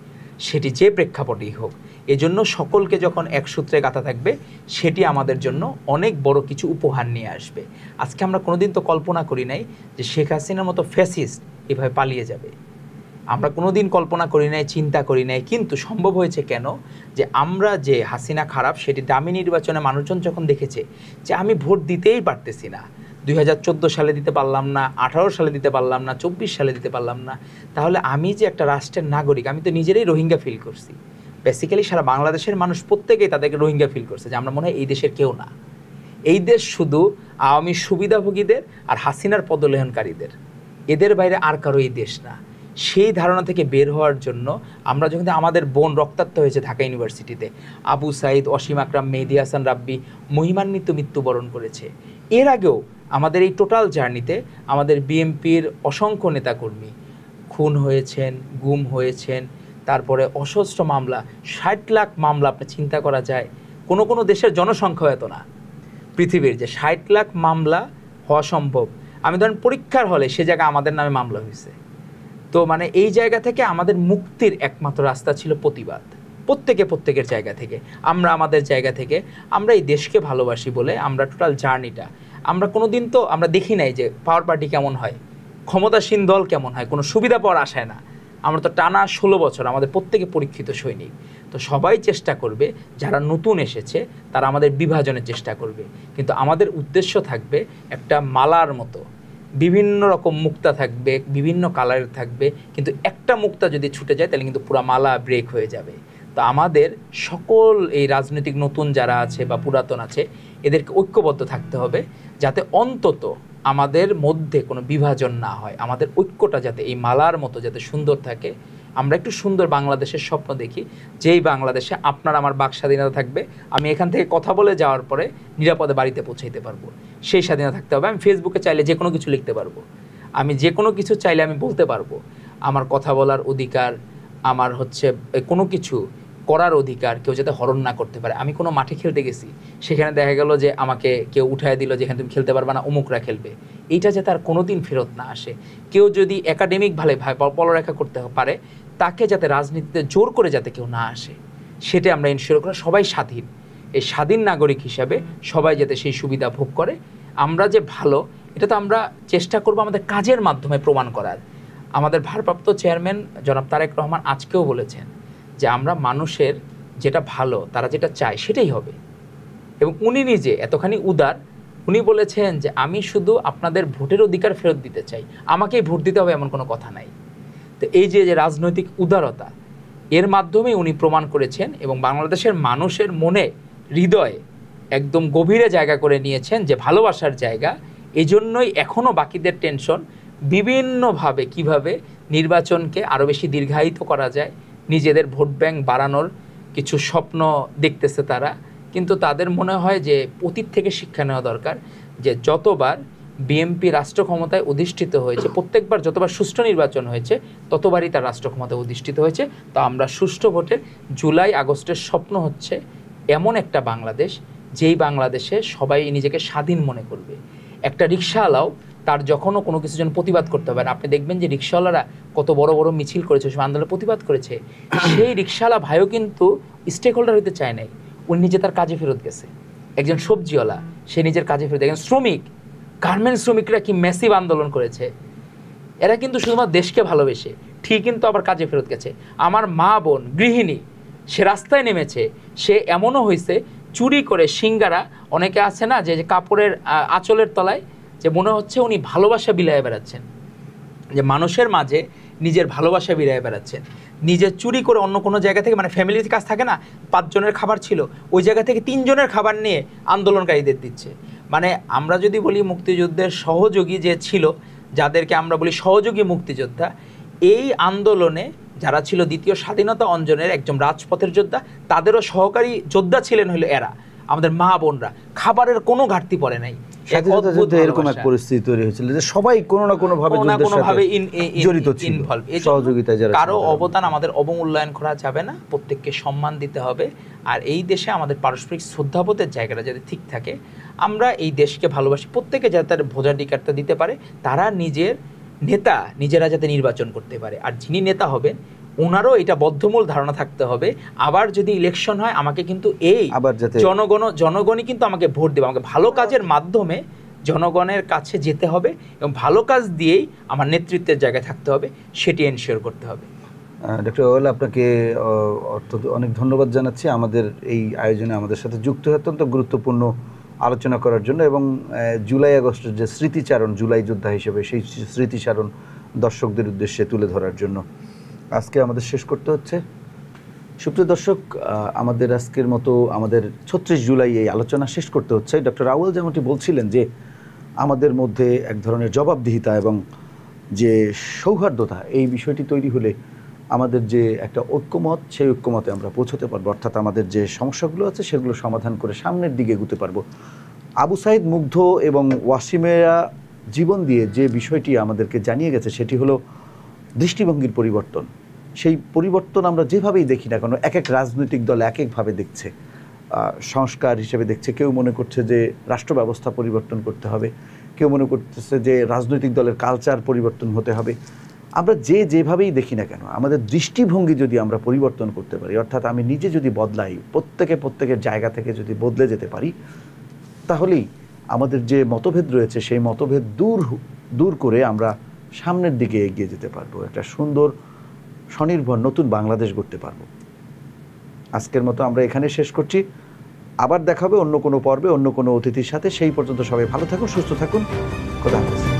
Speaker 2: সেটি যে প্রেক্ষাপটেই হোক। এজন্য সকলকে যখন এক সূত্রে গাঁথা থাকবে, সেটি আমাদের জন্য অনেক বড় কিছু উপহার নিয়ে আসবে। আজকে আমরা কোনোদিন তো কল্পনা করি নাই যে শেখ হাসিনার মতো ফ্যাসিস্ট এভাবে পালিয়ে যাবে। আমরা কোনোদিন কল্পনা করি নাই, চিন্তা করি নাই, কিন্তু সম্ভব হয়েছে কেন? যে আমরা যে হাসিনা খারাপ সেটি দামি নির্বাচনে মানুষজন যখন দেখেছে যে আমি ভোট দিতেই পারতেছি না, 2014 সালে দিতে পারলাম না, 18 সালে দিতে পারলাম না, 24 সালে দিতে পারলাম না, তাহলে আমি যে একটা রাষ্ট্রের নাগরিক, আমি তো নিজেরাই রোহিঙ্গা ফিল করছি। বেসিক্যালি সারা বাংলাদেশের মানুষ প্রত্যেকেই তাদেরকে রোহিঙ্গা ফিল করছে, যে আমরা মনে হয় এই দেশের কেউ না। এই দেশ শুধু আওয়ামী সুবিধাভোগীদের আর হাসিনার পদলেহনকারীদের, এদের বাইরে আর কারো এই দেশ না। সেই ধারণা থেকে বের হওয়ার জন্য আমরা যখন আমাদের বোন রক্তাক্ত হয়েছে ঢাকা ইউনিভার্সিটিতে, আবু সাইদ, অসীম আকরাম, মেহেদী হাসান রাব্বি মহিমান্বিত মৃত্যুবরণ করেছে। এর আগেও আমাদের এই টোটাল জার্নিতে আমাদের বিএনপির অসংখ্য নেতাকর্মী খুন হয়েছেন, গুম হয়েছেন, তারপরে অসহস্র মামলা, 60 লাখ মামলা। আপনি চিন্তা করা যায় কোনো কোনো দেশের জনসংখ্যা এত না পৃথিবীর যে 60 লাখ মামলা হওয়া সম্ভব। আমি ধরেন পরীক্ষার হলে সে জায়গায় আমাদের নামে মামলা হয়েছে। তো মানে এই জায়গা থেকে আমাদের মুক্তির একমাত্র রাস্তা ছিল প্রতিবাদ, প্রত্যেকের জায়গা থেকে। আমরা আমাদের জায়গা থেকে আমরা এই দেশকে ভালোবাসি বলে আমরা টোটাল জার্নিটা আমরা কোনো দিন তো আমরা দেখি নাই যে পাওয়ার পার্টি কেমন হয়, ক্ষমতাসীন দল কেমন হয়, কোনো সুবিধা পাওয়ার আশায় না। আমরা তো টানা 16 বছর আমাদের প্রত্যেকে পরীক্ষিত সৈনিক। তো সবাই চেষ্টা করবে, যারা নতুন এসেছে তারা আমাদের বিভাজনের চেষ্টা করবে, কিন্তু আমাদের উদ্দেশ্য থাকবে একটা মালার মতো, বিভিন্ন রকম মুক্তা থাকবে, বিভিন্ন কালারের থাকবে, কিন্তু একটা মুক্তা যদি ছুটে যায় তাহলে কিন্তু পুরো মালা ব্রেক হয়ে যাবে। তো আমাদের সকল এই রাজনৈতিক নতুন যারা আছে বা পুরাতন আছে এদেরকে ঐক্যবদ্ধ থাকতে হবে, যাতে অন্তত আমাদের মধ্যে কোনো বিভাজন না হয়, আমাদের ঐক্যটা যাতে এই মালার মতো যাতে সুন্দর থাকে। আমরা একটু সুন্দর বাংলাদেশের স্বপ্ন দেখি, যেই বাংলাদেশে আপনার আমার বাক স্বাধীনতা থাকবে, আমি এখান থেকে কথা বলে যাওয়ার পরে নিরাপদে বাড়িতে পৌঁছাইতে পারবো, সেই স্বাধীনতা থাকতে হবে। আমি ফেসবুকে চাইলে যে কোনো কিছু লিখতে পারবো, আমি যে কোনো কিছু চাইলে আমি বলতে পারবো, আমার কথা বলার অধিকার, আমার কোনো কিছু করার অধিকার কেউ যাতে হরণ না করতে পারে। আমি কোনো মাঠে খেলতে গেছি, সেখানে দেখা গেল যে আমাকে কেউ উঠায় দিল, যেখানে তুমি খেলতে পারবে না, অমুকরা খেলবে, এইটা যাতে আর কোনো দিন ফেরত না আসে। কেউ যদি একাডেমিক ভাবে পড়ালেখা করতে পারে, তাকে যাতে রাজনীতিতে জোর করে যাতে কেউ না আসে, সেটা আমরা ইনশিওর করা। সবাই স্বাধীন, এই স্বাধীন নাগরিক হিসাবে সবাই যাতে সেই সুবিধা ভোগ করে। আমরা যে ভালো, এটা তো আমরা চেষ্টা করব আমাদের কাজের মাধ্যমে প্রমাণ করার। আমাদের ভারপ্রাপ্ত চেয়ারম্যান জনাব তারেক রহমান আজকেও বলেছেন যে আমরা মানুষের যেটা ভালো, তারা যেটা চায় সেটাই হবে। এবং উনি নিজে এতখানি উদার, উনি বলেছেন যে আমি শুধু আপনাদের ভোটের অধিকার ফেরত দিতে চাই, আমাকেই ভোট দিতে হবে এমন কোনো কথা নাই। তো এই যে রাজনৈতিক উদারতা, এর মাধ্যমে উনি প্রমাণ করেছেন এবং বাংলাদেশের মানুষের মনে, হৃদয়ে একদম গভীরে জায়গা করে নিয়েছেন যে ভালোবাসার জায়গা। এজন্যই এখনও বাকিদের টেনশন বিভিন্নভাবে কিভাবে নির্বাচনকে আরও বেশি দীর্ঘায়িত করা যায়, নিজেদের ভোট ব্যাংক বাড়ানোর কিছু স্বপ্ন দেখতেছে তারা। কিন্তু তাদের মনে হয় যে অতীত থেকে শিক্ষা নেওয়া দরকার, যে যতবার বিএনপি রাষ্ট্র ক্ষমতায় অধিষ্ঠিত হয়েছে, প্রত্যেকবার যতবার সুষ্ঠু নির্বাচন হয়েছে ততবারই তার রাষ্ট্র ক্ষমতায় অধিষ্ঠিত হয়েছে। তো আমরা সুষ্ঠু ভোটের জুলাই আগস্টের স্বপ্ন হচ্ছে এমন একটা বাংলাদেশ, যেই বাংলাদেশে সবাই নিজেকে স্বাধীন মনে করবে। একটা রিক্সাওয়ালাও তার যখনও কোনো কিছু যেন প্রতিবাদ করতে হবে না, আপনি দেখবেন যে রিক্সাওয়ালারা কত বড় বড় মিছিল করেছে, সে আন্দোলনে প্রতিবাদ করেছে, সেই রিক্সাওয়ালা ভাইও কিন্তু স্টেক হোল্ডার হইতে চায় নাই, উনি নিজে তার কাজে ফেরত গেছে। একজন সবজিওয়ালা, সে নিজের কাজে ফেরত, একজন শ্রমিক, গার্মেন্টস শ্রমিকরা কি ম্যাসিভ আন্দোলন করেছে, এরা কিন্তু শুধুমাত্র দেশকে ভালোবেসে ঠিক কিন্তু আবার কাজে ফেরত গেছে। আমার মা বোন গৃহিণী, সে রাস্তায় নেমেছে, সে এমনও হয়েছে চুরি করে সিঙ্গারা, অনেকে আছে না যে কাপড়ের আঁচলের তলায়, যে মনে হচ্ছে উনি ভালোবাসা বিলায় বেড়াচ্ছেন, যে মানুষের মাঝে নিজের ভালোবাসা বিলায় বেড়াচ্ছেন। নিজে চুরি করে অন্য কোনো জায়গা থেকে, মানে ফ্যামিলির কাজ থাকে না, 5 জনের খাবার ছিল, ওই জায়গা থেকে 3 জনের খাবার নিয়ে আন্দোলনকারীদের দিচ্ছে। মানে আমরা যদি বলি মুক্তিযুদ্ধের সহযোগী যে ছিল, যাদেরকে আমরা বলি সহযোগী মুক্তিযোদ্ধা, এই আন্দোলনে যারা ছিল দ্বিতীয় স্বাধীনতা অঞ্জনের একজন রাজপথের যোদ্ধা, তাদেরও সহকারী যোদ্ধা ছিলেন হলো এরা, আমাদের মা বোনরা। খাবারের কোনো ঘাটতি পড়ে নাই।
Speaker 1: স্বাধীনতা যুদ্ধে এরকম এক পরিস্থিতি তৈরি হয়েছিল যে সবাই কোনো না কোনো ভাবে যুদ্ধের সাথে জড়িত ছিল, সহযোগিতায় যারা
Speaker 2: কারো অবদান আমাদের অবমূল্যায়ন করা যাবে না, প্রত্যেককে সম্মান দিতে হবে। আর এই দেশে আমাদের পারস্পরিক শ্রদ্ধাবোধের জায়গাটা যাতে ঠিক থাকে, আমরা এই দেশকে ভালোবাসি, প্রত্যেকে যাতে তার ভোটাধিকারটা দিতে পারে, তারা নিজের নেতা নিজেরা যাতে নির্বাচন করতে পারে। আর যিনি নেতা হবেন ওনারও এটা বদ্ধমূল ধারণা থাকতে হবে, আবার যদি ইলেকশন হয় আমাকে কিন্তু এই জনগণই কিন্তু আমাকে ভোট দেবে, আমাকে ভালো কাজের মাধ্যমে জনগণের কাছে যেতে হবে এবং ভালো কাজ দিয়েই আমার নেতৃত্বের জায়গায় থাকতে হবে, সেটি এনশিওর করতে হবে।
Speaker 1: ডক্টর ওয়াল, আপনাকে অনেক ধন্যবাদ জানাচ্ছি আমাদের এই আয়োজনে আমাদের সাথে যুক্ত হয়ে অত্যন্ত গুরুত্বপূর্ণ আলোচনা করার জন্য, এবং জুলাই আগস্টের যে স্মৃতিচারণ, জুলাই যোদ্ধা হিসেবে সেই স্মৃতিচারণ দর্শকদের উদ্দেশ্যে তুলে ধরার জন্য আজকে আমাদের শেষ করতে হচ্ছে। সুপ্রিয় দর্শক, আমাদের আজকের মতো আমাদের 36 জুলাই এই আলোচনা শেষ করতে হচ্ছে। ডক্টর রাওয়াল যেমনটি বলছিলেন যে আমাদের মধ্যে এক ধরনের জবাবদিহিতা এবং যে সৌহার্দ্যতা, এই বিষয়টি তৈরি হলে আমাদের যে একটা ঐক্যমত, সেই ঐক্যমতে আমরা পৌঁছতে পারবো, অর্থাৎ আমাদের যে সমস্যাগুলো আছে সেগুলো সমাধান করে সামনের দিকে এগোতে পারবো। আবু সাইদ, মুগ্ধ এবং ওয়াসিমেরা জীবন দিয়ে যে বিষয়টি আমাদেরকে জানিয়ে গেছে সেটি হলো দৃষ্টিভঙ্গির পরিবর্তন। সেই পরিবর্তন আমরা যেভাবেই দেখি না কেন, এক এক রাজনৈতিক দল এক একভাবে দেখছে, সংস্কার হিসেবে দেখছে। কেউ মনে করছে যে রাষ্ট্র ব্যবস্থা পরিবর্তন করতে হবে, কেউ মনে করতেছে যে রাজনৈতিক দলের কালচার পরিবর্তন হতে হবে। আমরা যেভাবেই দেখি না কেন, আমাদের দৃষ্টিভঙ্গি যদি আমরা পরিবর্তন করতে পারি, অর্থাৎ আমি নিজে যদি বদলাই, প্রত্যেকের জায়গা থেকে যদি বদলে যেতে পারি, তাহলেই আমাদের যে মতভেদ রয়েছে সেই মতভেদ দূর করে আমরা সামনের দিকে এগিয়ে যেতে পারবো, একটা সুন্দর স্বনির্ভর নতুন বাংলাদেশ গড়তে পারবো। আজকের মতো আমরা এখানে শেষ করছি। আবার দেখা হবে অন্য কোনো পর্বে অন্য কোনো অতিথির সাথে। সেই পর্যন্ত সবাই ভালো থাকুন, সুস্থ থাকুন। খোদা হাফেজ।